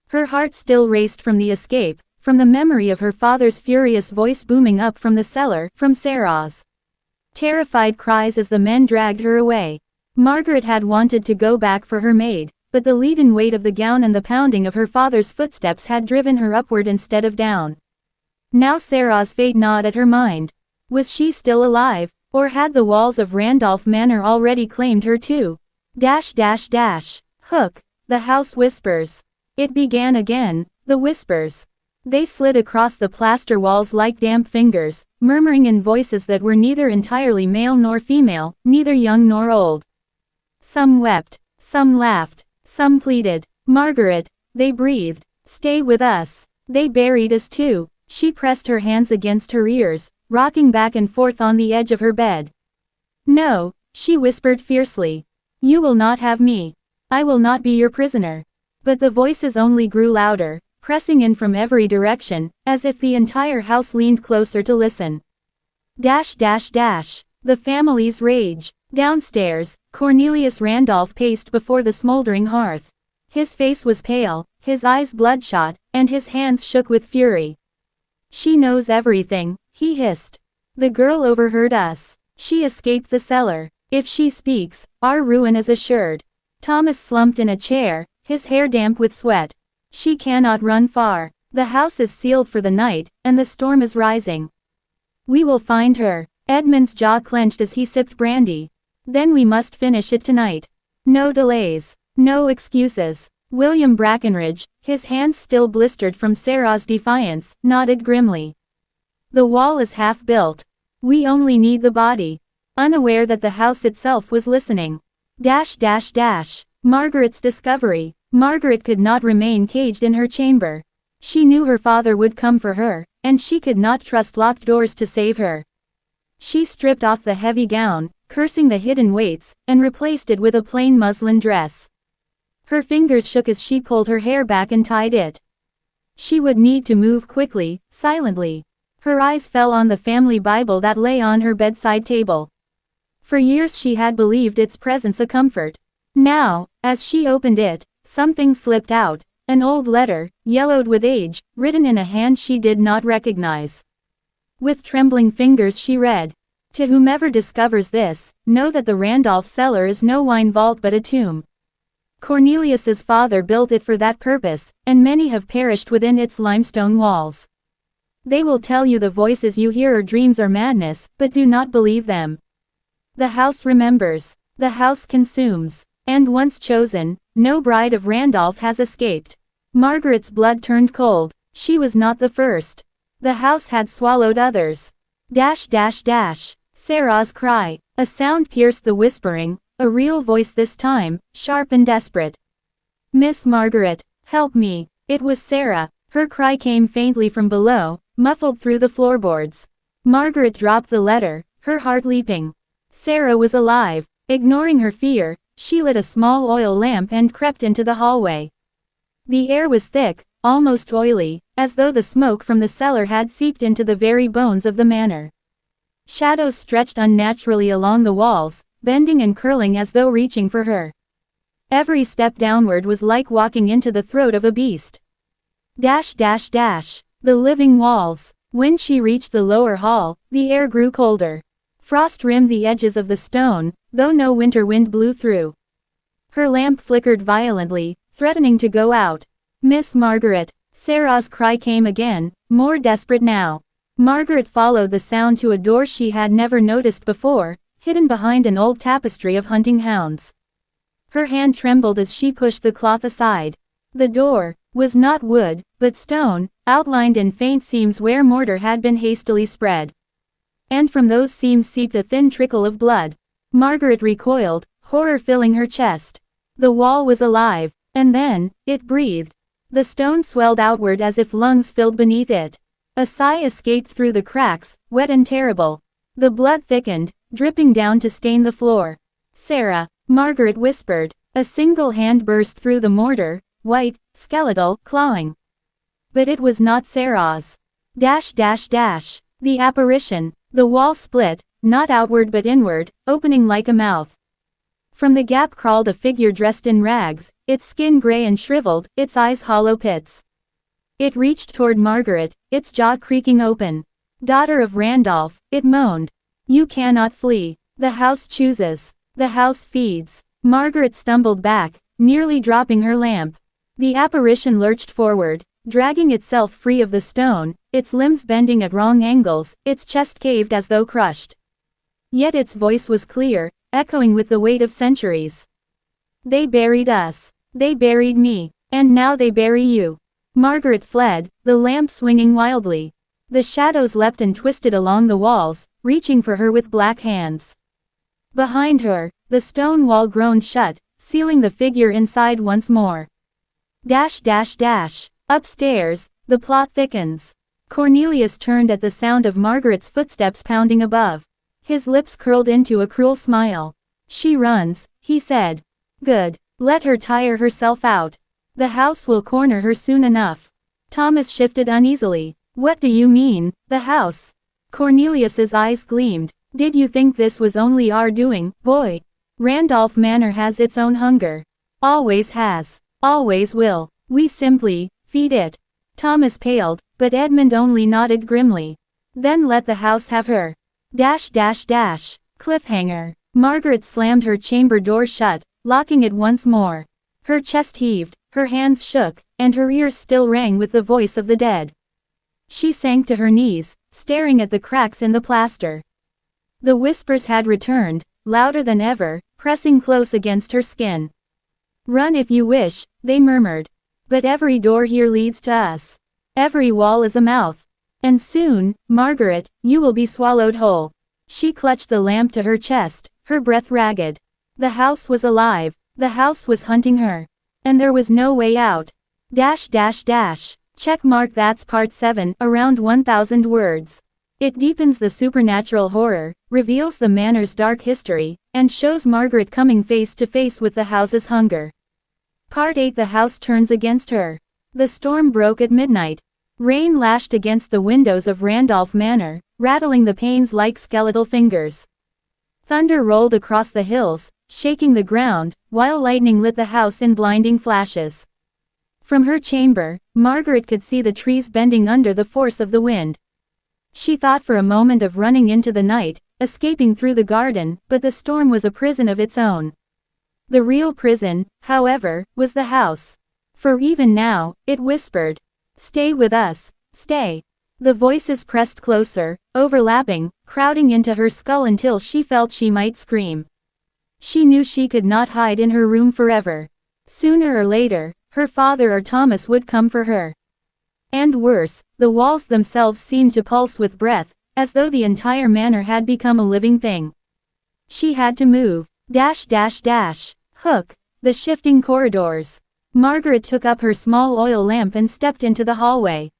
Her heart still raced from the escape, from the memory of her father's furious voice booming up from the cellar, from Sarah's terrified cries as the men dragged her away. Margaret had wanted to go back for her maid, but the leaden weight of the gown and the pounding of her father's footsteps had driven her upward instead of down. Now Sarah's fate gnawed at her mind. Was she still alive, or had the walls of Randolph Manor already claimed her too? Hook. The house whispers. It began again, the whispers. They slid across the plaster walls like damp fingers, murmuring in voices that were neither entirely male nor female, neither young nor old. Some wept, some laughed, some pleaded. Margaret, they breathed, stay with us. They buried us too. She pressed her hands against her ears, rocking back and forth on the edge of her bed. No, she whispered fiercely. You will not have me. I will not be your prisoner. But the voices only grew louder, pressing in from every direction, as if the entire house leaned closer to listen. The family's rage. Downstairs, Cornelius Randolph paced before the smoldering hearth. His face was pale, his eyes bloodshot, and his hands shook with fury. She knows everything, he hissed. The girl overheard us. She escaped the cellar. If she speaks, our ruin is assured. Thomas slumped in a chair, his hair damp with sweat. She cannot run far. The house is sealed for the night, and the storm is rising. We will find her. Edmund's jaw clenched as he sipped brandy. Then we must finish it tonight. No delays. No excuses. William Brackenridge, his hands still blistered from Sarah's defiance, nodded grimly. The wall is half built. We only need the body. Unaware that the house itself was listening. Margaret's discovery. Margaret could not remain caged in her chamber. She knew her father would come for her, and she could not trust locked doors to save her. She stripped off the heavy gown, cursing the hidden weights, and replaced it with a plain muslin dress. Her fingers shook as she pulled her hair back and tied it. She would need to move quickly, silently. Her eyes fell on the family Bible that lay on her bedside table. For years she had believed its presence a comfort. Now, as she opened it, something slipped out, an old letter, yellowed with age, written in a hand she did not recognize. With trembling fingers she read, "To whomever discovers this, know that the Randolph cellar is no wine vault but a tomb. Cornelius's father built it for that purpose, and many have perished within its limestone walls. They will tell you the voices you hear are dreams or madness, but do not believe them. The house remembers. The house consumes. And once chosen, no bride of Randolph has escaped." Margaret's blood turned cold. She was not the first. The house had swallowed others. Sarah's cry. A sound pierced the whispering, a real voice this time, sharp and desperate. "Miss Margaret, help me." It was Sarah. Her cry came faintly from below, muffled through the floorboards. Margaret dropped the letter, her heart leaping. Sarah was alive. Ignoring her fear, she lit a small oil lamp and crept into the hallway. The air was thick, almost oily, as though the smoke from the cellar had seeped into the very bones of the manor. Shadows stretched unnaturally along the walls, bending and curling as though reaching for her. Every step downward was like walking into the throat of a beast. The living walls. When she reached the lower hall, the air grew colder. Frost rimmed the edges of the stone, though no winter wind blew through. Her lamp flickered violently, threatening to go out. "Miss Margaret." Sarah's cry came again, more desperate now. Margaret followed the sound to a door she had never noticed before, hidden behind an old tapestry of hunting hounds. Her hand trembled as she pushed the cloth aside. The door was not wood, but stone, outlined in faint seams where mortar had been hastily spread. And from those seams seeped a thin trickle of blood. Margaret recoiled, horror filling her chest. The wall was alive, and then, it breathed. The stone swelled outward as if lungs filled beneath it. A sigh escaped through the cracks, wet and terrible. The blood thickened, dripping down to stain the floor. "Sarah," Margaret whispered. A single hand burst through the mortar, white, skeletal, clawing. But it was not Sarah's. The apparition. The wall split, not outward but inward, opening like a mouth. From the gap crawled a figure dressed in rags, its skin gray and shriveled, its eyes hollow pits. It reached toward Margaret, its jaw creaking open. "Daughter of Randolph," it moaned. "You cannot flee. The house chooses. The house feeds." Margaret stumbled back, nearly dropping her lamp. The apparition lurched forward, dragging itself free of the stone, its limbs bending at wrong angles, its chest caved as though crushed. Yet its voice was clear, echoing with the weight of centuries. "They buried us. They buried me. And now they bury you." Margaret fled, the lamp swinging wildly. The shadows leapt and twisted along the walls, reaching for her with black hands. Behind her, the stone wall groaned shut, sealing the figure inside once more. Upstairs, the plot thickens. Cornelius turned at the sound of Margaret's footsteps pounding above. His lips curled into a cruel smile. "She runs," he said. "Good. Let her tire herself out. The house will corner her soon enough." Thomas shifted uneasily. "What do you mean, the house?" Cornelius's eyes gleamed. "Did you think this was only our doing, boy? Randolph Manor has its own hunger. Always has. Always will. We simply feed it." Thomas paled, but Edmund only nodded grimly. "Then let the house have her. Cliffhanger." Margaret slammed her chamber door shut, locking it once more. Her chest heaved, her hands shook, and her ears still rang with the voice of the dead. She sank to her knees, staring at the cracks in the plaster. The whispers had returned, louder than ever, pressing close against her skin. "Run if you wish," they murmured. "But every door here leads to us. Every wall is a mouth. And soon, Margaret, you will be swallowed whole." She clutched the lamp to her chest, her breath ragged. The house was alive. The house was hunting her. And there was no way out. Check mark. That's part 7, around 1,000 words. It deepens the supernatural horror, reveals the manor's dark history, and shows Margaret coming face to face with the house's hunger. Part 8. The house turns against her. The storm broke at midnight. Rain lashed against the windows of Randolph Manor, rattling the panes like skeletal fingers. Thunder rolled across the hills, shaking the ground, while lightning lit the house in blinding flashes. From her chamber, Margaret could see the trees bending under the force of the wind. She thought for a moment of running into the night, escaping through the garden, but the storm was a prison of its own. The real prison, however, was the house. For even now, it whispered, "Stay with us, stay." The voices pressed closer, overlapping, crowding into her skull until she felt she might scream. She knew she could not hide in her room forever. Sooner or later, her father or Thomas would come for her. And worse, the walls themselves seemed to pulse with breath, as though the entire manor had become a living thing. She had to move. Hook. The shifting corridors. Margaret took up her small oil lamp and stepped into the hallway.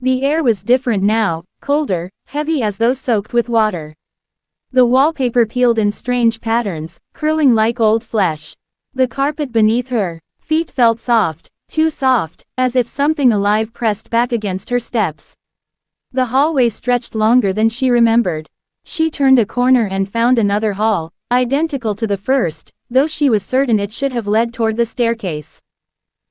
The air was different now, colder, heavy as though soaked with water. The wallpaper peeled in strange patterns, curling like old flesh. The carpet beneath her feet felt soft, too soft, as if something alive pressed back against her steps. The hallway stretched longer than she remembered. She turned a corner and found another hall, identical to the first, though she was certain it should have led toward the staircase.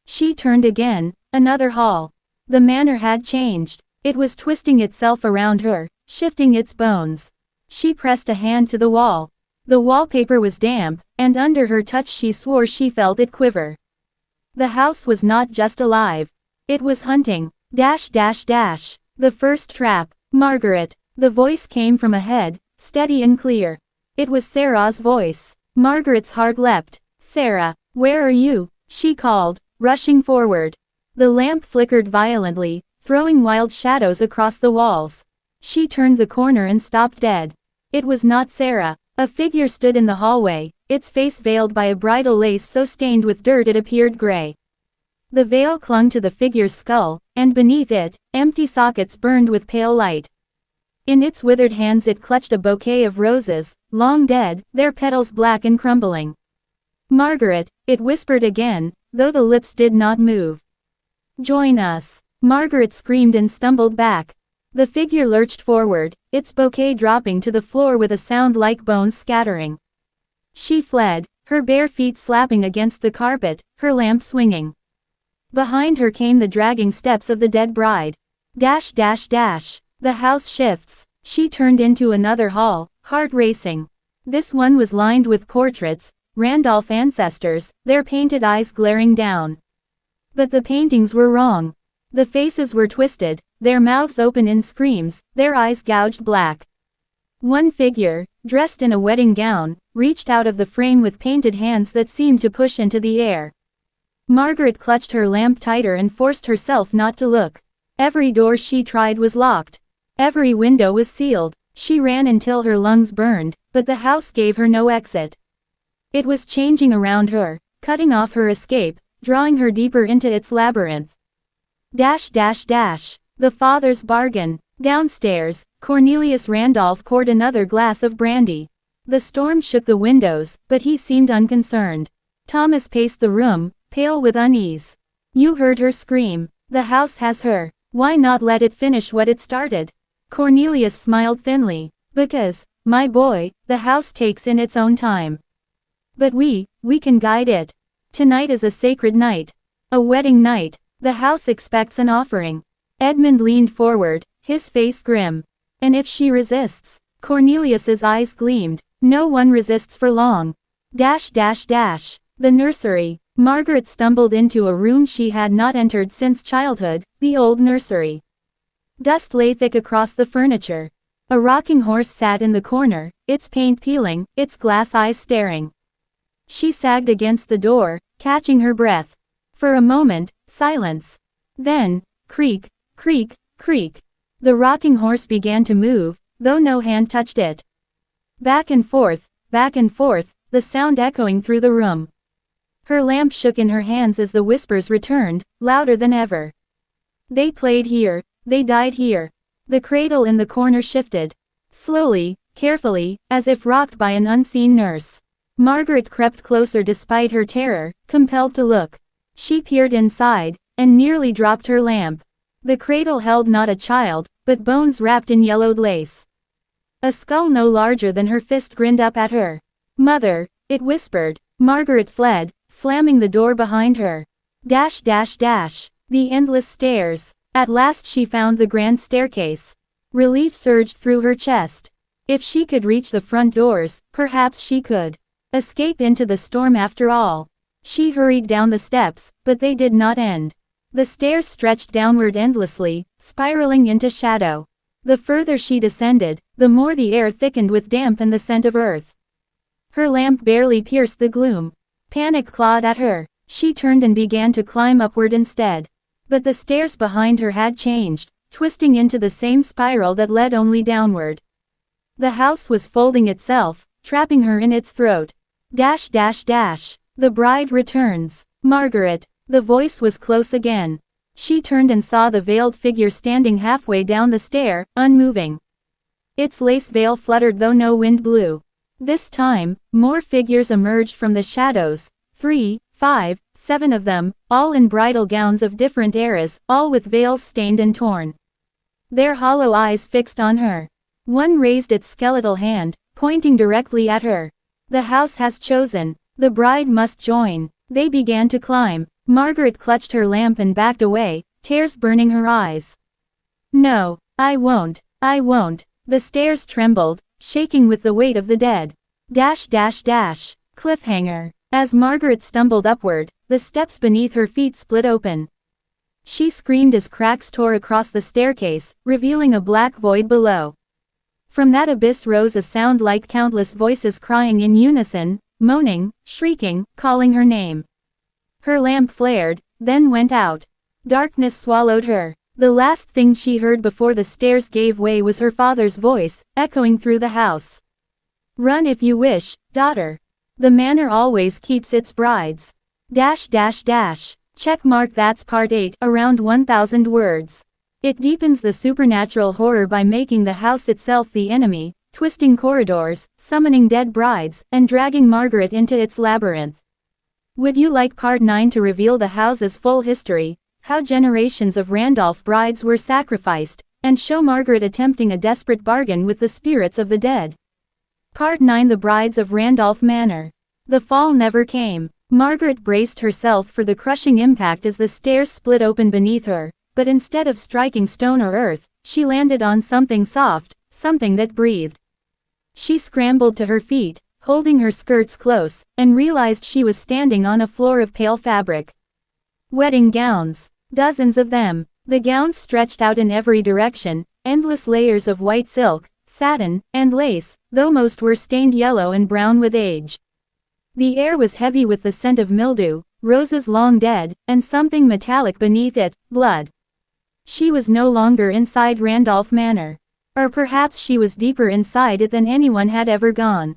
She turned again, another hall. The manor had changed. It was twisting itself around her, shifting its bones. She pressed a hand to the wall. The wallpaper was damp, and under her touch she swore she felt it quiver. The house was not just alive. It was hunting. The first trap. Margaret. The voice came from ahead, steady and clear. It was Sarah's voice. Margaret's heart leapt. "Sarah, where are you?" she called, rushing forward. The lamp flickered violently, throwing wild shadows across the walls. She turned the corner and stopped dead. It was not Sarah. A figure stood in the hallway, its face veiled by a bridal lace so stained with dirt it appeared gray. The veil clung to the figure's skull, and beneath it, empty sockets burned with pale light. In its withered hands it clutched a bouquet of roses, long dead, their petals black and crumbling. "Margaret," it whispered again, though the lips did not move. "Join us." Margaret screamed and stumbled back. The figure lurched forward, its bouquet dropping to the floor with a sound like bones scattering. She fled, her bare feet slapping against the carpet, her lamp swinging. Behind her came the dragging steps of the dead bride. Dash dash dash. The house shifts. She turned into another hall, heart racing. This one was lined with portraits, Randolph ancestors, their painted eyes glaring down. But the paintings were wrong. The faces were twisted, their mouths open in screams, their eyes gouged black. One figure, dressed in a wedding gown, reached out of the frame with painted hands that seemed to push into the air. Margaret clutched her lamp tighter and forced herself not to look. Every door she tried was locked. Every window was sealed. She ran until her lungs burned, but the house gave her no exit. It was changing around her, cutting off her escape, drawing her deeper into its labyrinth. Dash dash dash. The father's bargain. Downstairs, Cornelius Randolph poured another glass of brandy. The storm shook the windows, but he seemed unconcerned. Thomas paced the room, pale with unease. "You heard her scream. The house has her. Why not let it finish what it started?" Cornelius smiled thinly. "Because, my boy, the house takes in its own time. But we can guide it. Tonight is a sacred night. A wedding night. The house expects an offering." Edmund leaned forward, his face grim. "And if she resists?" Cornelius's eyes gleamed. "No one resists for long." Dash dash dash. The nursery. Margaret stumbled into a room she had not entered since childhood, the old nursery. Dust lay thick across the furniture. A rocking horse sat in the corner, its paint peeling, its glass eyes staring. She sagged against the door, catching her breath. For a moment, silence. Then, creak, creak, creak. The rocking horse began to move, though no hand touched it. Back and forth, the sound echoing through the room. Her lamp shook in her hands as the whispers returned, louder than ever. "They played here, they died here." The cradle in the corner shifted. Slowly, carefully, as if rocked by an unseen nurse. Margaret crept closer despite her terror, compelled to look. She peered inside, and nearly dropped her lamp. The cradle held not a child, but bones wrapped in yellowed lace. A skull no larger than her fist grinned up at her. "Mother," it whispered. Margaret fled, slamming the door behind her. Dash dash dash. The endless stairs. At last she found the grand staircase. Relief surged through her chest. If she could reach the front doors, perhaps she could escape into the storm after all. She hurried down the steps, but they did not end. The stairs stretched downward endlessly, spiraling into shadow. The further she descended, the more the air thickened with damp and the scent of earth. Her lamp barely pierced the gloom. Panic clawed at her. She turned and began to climb upward instead. But the stairs behind her had changed, twisting into the same spiral that led only downward. The house was folding itself, trapping her in its throat. Dash dash dash. The bride returns. Margaret. The voice was close again. She turned and saw the veiled figure standing halfway down the stair, unmoving. Its lace veil fluttered though no wind blew. This time, more figures emerged from the shadows, 3, 5, 7 of them, all in bridal gowns of different eras, all with veils stained and torn. Their hollow eyes fixed on her. One raised its skeletal hand, pointing directly at her. "The house has chosen. The bride must join." They began to climb. Margaret clutched her lamp and backed away, tears burning her eyes. "No, I won't. The stairs trembled, shaking with the weight of the dead. Dash dash dash. Cliffhanger. As Margaret stumbled upward, the steps beneath her feet split open. She screamed as cracks tore across the staircase, revealing a black void below. From that abyss rose a sound like countless voices crying in unison, moaning, shrieking, calling her name. Her lamp flared, then went out. Darkness swallowed her. The last thing she heard before the stairs gave way was her father's voice, echoing through the house. "Run if you wish, daughter." The manor always keeps its brides. Dash dash dash. Check mark. That's part 8, around 1000 words. It deepens the supernatural horror by making the house itself the enemy, twisting corridors, summoning dead brides, and dragging Margaret into its labyrinth. Would you like part 9 to reveal the house's full history, how generations of Randolph brides were sacrificed, and show Margaret attempting a desperate bargain with the spirits of the dead? Part 9, The Brides of Randolph Manor. The fall never came. Margaret braced herself for the crushing impact as the stairs split open beneath her, but instead of striking stone or earth, she landed on something soft, something that breathed. She scrambled to her feet, holding her skirts close, and realized she was standing on a floor of pale fabric. Wedding gowns. Dozens of them. The gowns stretched out in every direction, endless layers of white silk, satin, and lace, though most were stained yellow and brown with age. The air was heavy with the scent of mildew, roses long dead, and something metallic beneath it, blood. She was no longer inside Randolph Manor. Or perhaps she was deeper inside it than anyone had ever gone.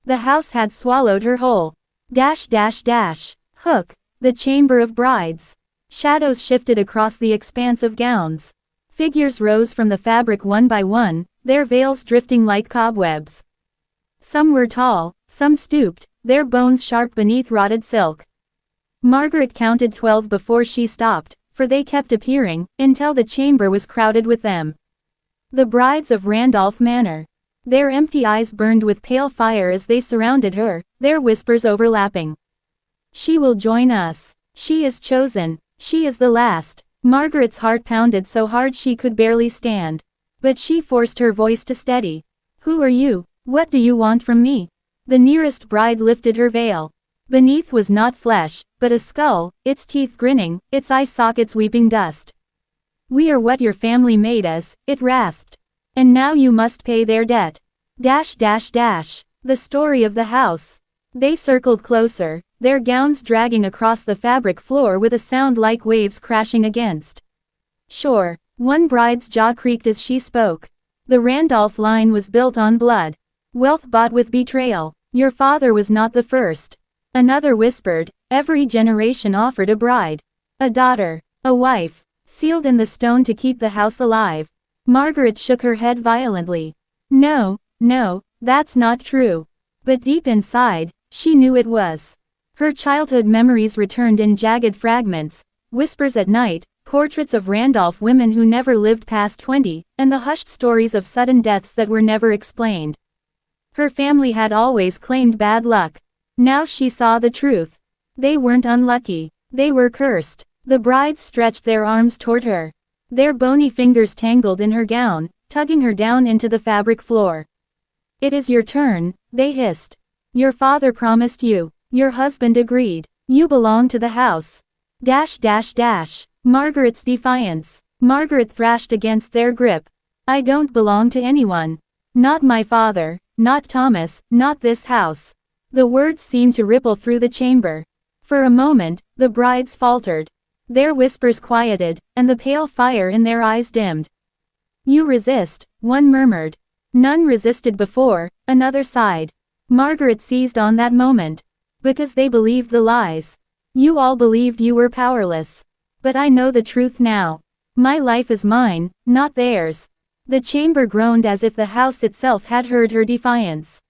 The house had swallowed her whole. Dash dash dash. Hook. The chamber of brides. Shadows shifted across the expanse of gowns. Figures rose from the fabric one by one, their veils drifting like cobwebs. Some were tall, some stooped, their bones sharp beneath rotted silk. Margaret counted 12 before she stopped, for they kept appearing, until the chamber was crowded with them. The brides of Randolph Manor. Their empty eyes burned with pale fire as they surrounded her, their whispers overlapping. She will join us. She is chosen. She is the last. Margaret's heart pounded so hard she could barely stand. But she forced her voice to steady. Who are you? What do you want from me? The nearest bride lifted her veil. Beneath was not flesh, but a skull, its teeth grinning, its eye sockets weeping dust. We are what your family made us, it rasped. And now you must pay their debt. Dash dash dash. The story of the house. They circled closer, their gowns dragging across the fabric floor with a sound like waves crashing against. Sure. One bride's jaw creaked as she spoke. The Randolph line was built on blood. Wealth bought with betrayal. Your father was not the first. Another whispered, every generation offered a bride. A daughter. A wife. Sealed in the stone to keep the house alive. Margaret shook her head violently. No, no, that's not true. But deep inside, she knew it was. Her childhood memories returned in jagged fragments, whispers at night, portraits of Randolph women who never lived past 20, and the hushed stories of sudden deaths that were never explained. Her family had always claimed bad luck. Now she saw the truth. They weren't unlucky. They were cursed. The brides stretched their arms toward her. Their bony fingers tangled in her gown, tugging her down into the fabric floor. It is your turn, they hissed. Your father promised you. Your husband agreed. You belong to the house. Dash dash dash. Margaret's defiance. Margaret thrashed against their grip. I don't belong to anyone. Not my father, not Thomas, not this house. The words seemed to ripple through the chamber. For a moment, the brides faltered. Their whispers quieted, and the pale fire in their eyes dimmed. You resist, one murmured. None resisted before, another sighed. Margaret seized on that moment. Because they believed the lies. You all believed you were powerless. But I know the truth now. My life is mine, not theirs. The chamber groaned as if the house itself had heard her defiance.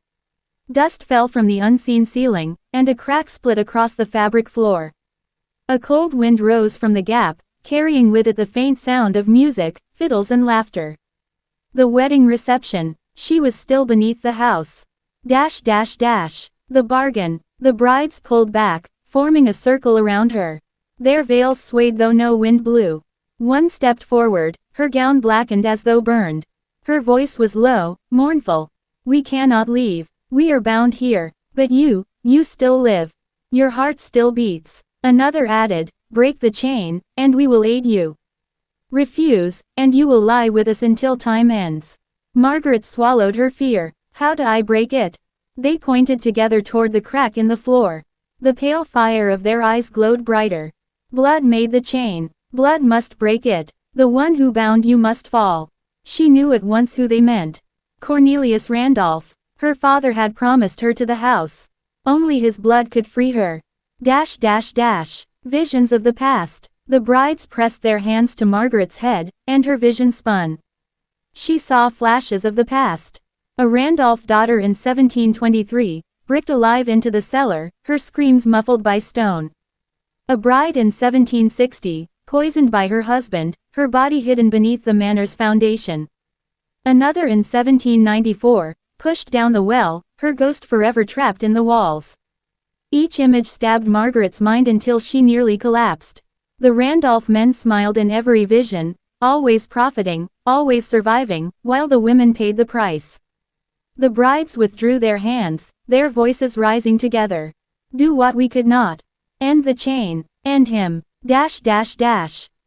Dust fell from the unseen ceiling, and a crack split across the fabric floor. A cold wind rose from the gap, carrying with it the faint sound of music, fiddles and laughter. The wedding reception. She was still beneath the house. Dash dash dash. The bargain. The brides pulled back, forming a circle around her. Their veils swayed though no wind blew. One stepped forward, her gown blackened as though burned. Her voice was low, mournful. We cannot leave. We are bound here. But you still live. Your heart still beats. Another added, break the chain, and we will aid you. Refuse, and you will lie with us until time ends. Margaret swallowed her fear. How do I break it? They pointed together toward the crack in the floor. The pale fire of their eyes glowed brighter. Blood made the chain. Blood must break it. The one who bound you must fall. She knew at once who they meant. Cornelius Randolph. Her father had promised her to the house. Only his blood could free her. Visions of the past. The brides pressed their hands to Margaret's head, and her vision spun. She saw flashes of the past. A Randolph daughter in 1723, bricked alive into the cellar, her screams muffled by stone. A bride in 1760, poisoned by her husband, her body hidden beneath the manor's foundation. Another in 1794, pushed down the well, her ghost forever trapped in the walls. Each image stabbed Margaret's mind until she nearly collapsed. The Randolph men smiled in every vision, always profiting, always surviving, while the women paid the price. The brides withdrew their hands, their voices rising together. Do what we could not. End the chain. End him.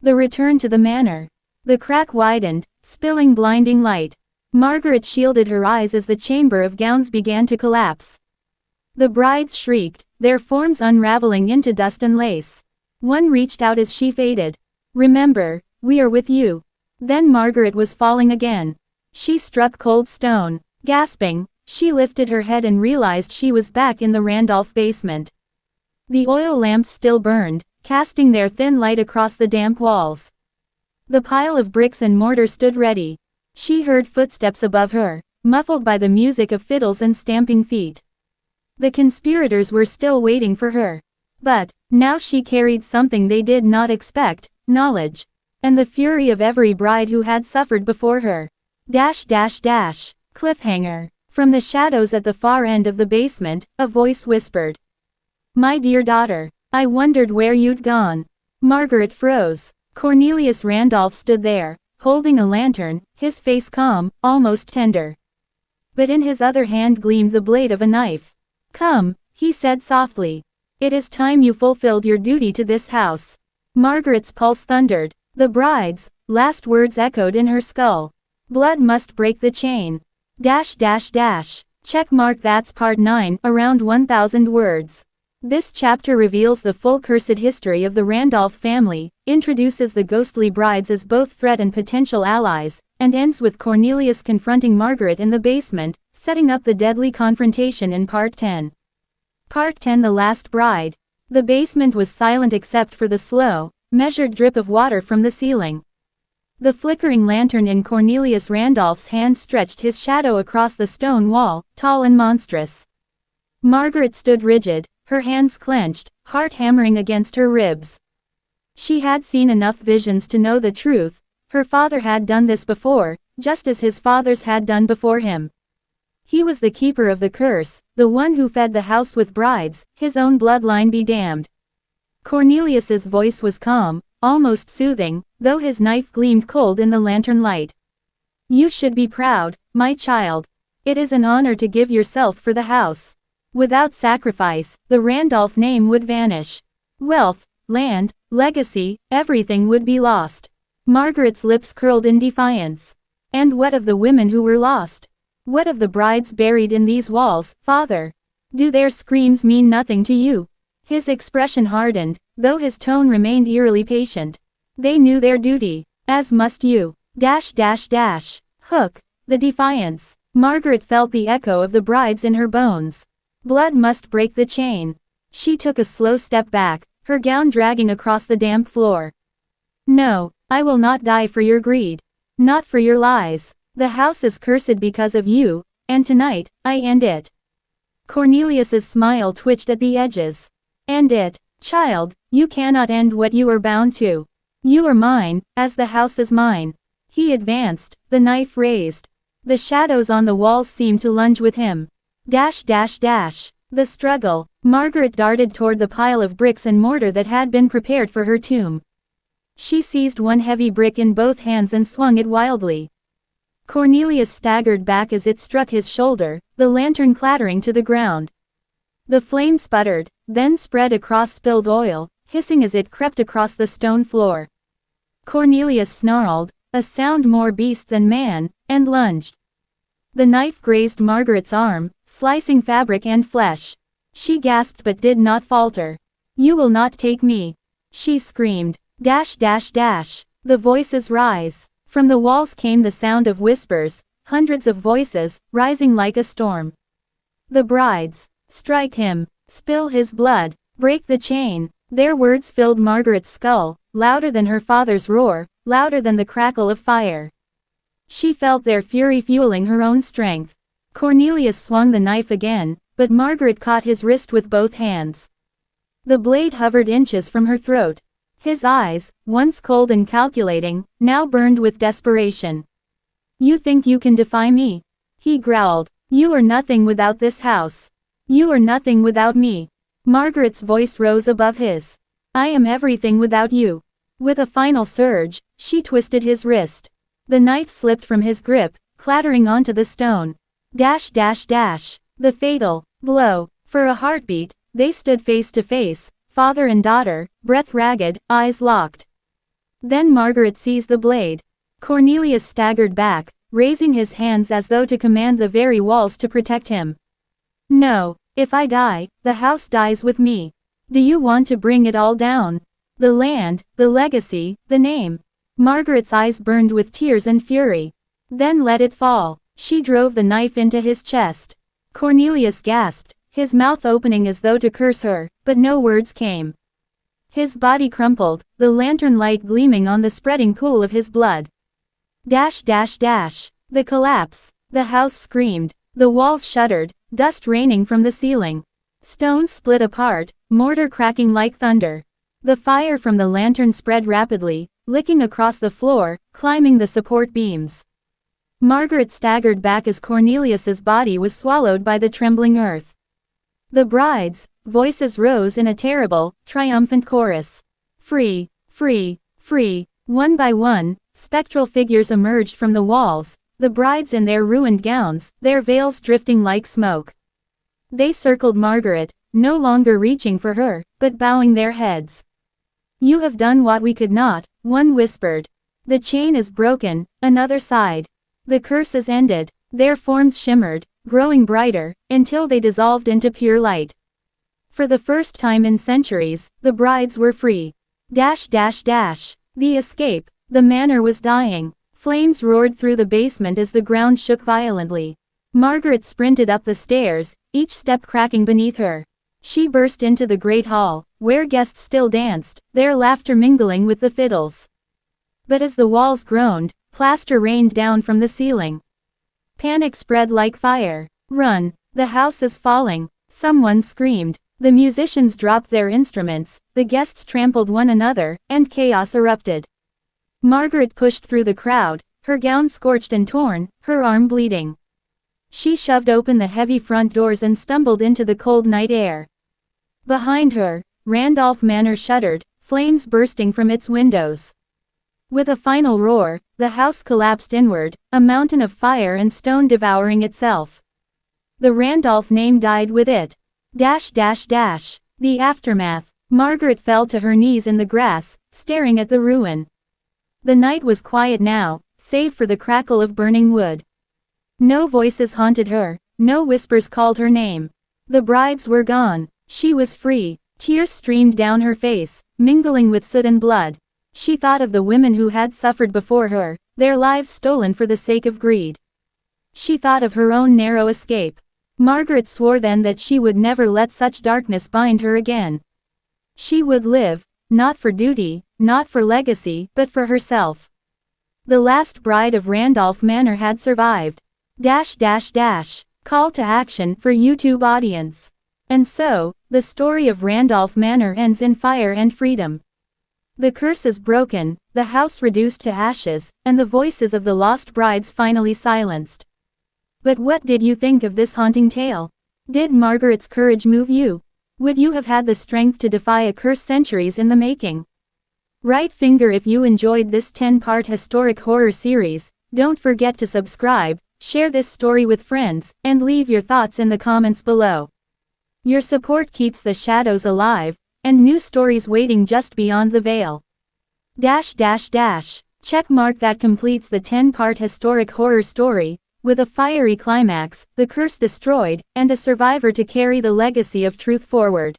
The return to the manor. The crack widened, spilling blinding light. Margaret shielded her eyes as the chamber of gowns began to collapse. The brides shrieked, their forms unraveling into dust and lace. One reached out as she faded. Remember, we are with you. Then Margaret was falling again. She struck cold stone. Gasping, she lifted her head and realized she was back in the Randolph basement. The oil lamps still burned, casting their thin light across the damp walls. The pile of bricks and mortar stood ready. She heard footsteps above her, muffled by the music of fiddles and stamping feet. The conspirators were still waiting for her. But, now she carried something they did not expect, knowledge. And the fury of every bride who had suffered before her. Cliffhanger. From the shadows at the far end of the basement, a voice whispered. My dear daughter, I wondered where you'd gone. Margaret froze. Cornelius Randolph stood there, holding a lantern, his face calm, almost tender. But in his other hand gleamed the blade of a knife. Come, he said softly. It is time you fulfilled your duty to this house. Margaret's pulse thundered. The bride's last words echoed in her skull. Blood must break the chain. Check mark. That's part 9, around 1,000 words. This chapter reveals the full cursed history of the Randolph family, introduces the ghostly brides as both threat and potential allies, and ends with Cornelius confronting Margaret in the basement, setting up the deadly confrontation in part 10. Part 10. The Last Bride. The basement was silent except for the slow, measured drip of water from the ceiling. The flickering lantern in Cornelius Randolph's hand stretched his shadow across the stone wall, tall and monstrous. Margaret stood rigid, her hands clenched, heart hammering against her ribs. She had seen enough visions to know the truth. Her father had done this before, just as his fathers had done before him. He was the keeper of the curse, the one who fed the house with brides, his own bloodline be damned. Cornelius's voice was calm, almost soothing, though his knife gleamed cold in the lantern light. You should be proud, my child. It is an honor to give yourself for the house. Without sacrifice, the Randolph name would vanish. Wealth, land, legacy, everything would be lost. Margaret's lips curled in defiance. And what of the women who were lost? What of the brides buried in these walls, father? Do their screams mean nothing to you? His expression hardened, though his tone remained eerily patient. They knew their duty, as must you. Hook. The defiance. Margaret felt the echo of the brides in her bones. Blood must break the chain. She took a slow step back, her gown dragging across the damp floor. No, I will not die for your greed. Not for your lies. The house is cursed because of you, and tonight, I end it. Cornelius's smile twitched at the edges. End it, child, you cannot end what you are bound to. You are mine, as the house is mine. He advanced, the knife raised. The shadows on the walls seemed to lunge with him. The struggle. Margaret darted toward the pile of bricks and mortar that had been prepared for her tomb. She seized one heavy brick in both hands and swung it wildly. Cornelius staggered back as it struck his shoulder, the lantern clattering to the ground. The flame sputtered, then spread across spilled oil, hissing as it crept across the stone floor. Cornelius snarled, a sound more beast than man, and lunged. The knife grazed Margaret's arm, slicing fabric and flesh. She gasped but did not falter. You will not take me. She screamed. The voices rise. From the walls came the sound of whispers, hundreds of voices, rising like a storm. The brides. Strike him. Spill his blood. Break the chain. Their words filled Margaret's skull, louder than her father's roar, louder than the crackle of fire. She felt their fury fueling her own strength. Cornelius swung the knife again, but Margaret caught his wrist with both hands. The blade hovered inches from her throat. His eyes, once cold and calculating, now burned with desperation. "You think you can defy me?" he growled. "You are nothing without this house. You are nothing without me." Margaret's voice rose above his. "I am everything without you." With a final surge, she twisted his wrist. The knife slipped from his grip, clattering onto the stone. Dash dash dash. The fatal blow. For a heartbeat, they stood face to face, father and daughter, breath ragged, eyes locked. Then Margaret seized the blade. Cornelius staggered back, raising his hands as though to command the very walls to protect him. "No. If I die, the house dies with me. Do you want to bring it all down? The land, the legacy, the name." Margaret's eyes burned with tears and fury. "Then let it fall." She drove the knife into his chest. Cornelius gasped, his mouth opening as though to curse her, but no words came. His body crumpled, the lantern light gleaming on the spreading pool of his blood. Dash dash dash. The collapse. The house screamed. The walls shuddered, dust raining from the ceiling. Stones split apart, mortar cracking like thunder. The fire from the lantern spread rapidly, licking across the floor, climbing the support beams. Margaret staggered back as Cornelius's body was swallowed by the trembling earth. The brides' voices rose in a terrible, triumphant chorus. "Free, free, free." One by one, spectral figures emerged from the walls, the brides in their ruined gowns, their veils drifting like smoke. They circled Margaret, no longer reaching for her, but bowing their heads. "You have done what we could not," one whispered. "The chain is broken," another sighed. "The curse is ended." Their forms shimmered, growing brighter, until they dissolved into pure light. For the first time in centuries, the brides were free. Dash dash dash. The escape. The manor was dying. Flames roared through the basement as the ground shook violently. Margaret sprinted up the stairs, each step cracking beneath her. She burst into the great hall, where guests still danced, their laughter mingling with the fiddles. But as the walls groaned, plaster rained down from the ceiling. Panic spread like fire. "Run! The house is falling!" Someone screamed. The musicians dropped their instruments, the guests trampled one another, and chaos erupted. Margaret pushed through the crowd, her gown scorched and torn, her arm bleeding. She shoved open the heavy front doors and stumbled into the cold night air. Behind her, Randolph Manor shuddered, flames bursting from its windows. With a final roar, the house collapsed inward, a mountain of fire and stone devouring itself. The Randolph name died with it. Dash dash dash. The aftermath. Margaret fell to her knees in the grass, staring at the ruin. The night was quiet now, save for the crackle of burning wood. No voices haunted her, no whispers called her name. The brides were gone. She was free. Tears streamed down her face, mingling with soot and blood. She thought of the women who had suffered before her, their lives stolen for the sake of greed. She thought of her own narrow escape. Margaret swore then that she would never let such darkness bind her again. She would live, not for duty, not for legacy, but for herself. The last bride of Randolph Manor had survived. Dash dash dash. Call to action for YouTube audience. And so, the story of Randolph Manor ends in fire and freedom. The curse is broken, the house reduced to ashes, and the voices of the lost brides finally silenced. But what did you think of this haunting tale? Did Margaret's courage move you? Would you have had the strength to defy a curse centuries in the making? Right finger if you enjoyed this 10-part historic horror series. Don't forget to subscribe, share this story with friends, and leave your thoughts in the comments below. Your support keeps the shadows alive, and new stories waiting just beyond the veil. Dash dash dash. Check mark that completes the 10-part historic horror story, with a fiery climax, the curse destroyed, and a survivor to carry the legacy of truth forward.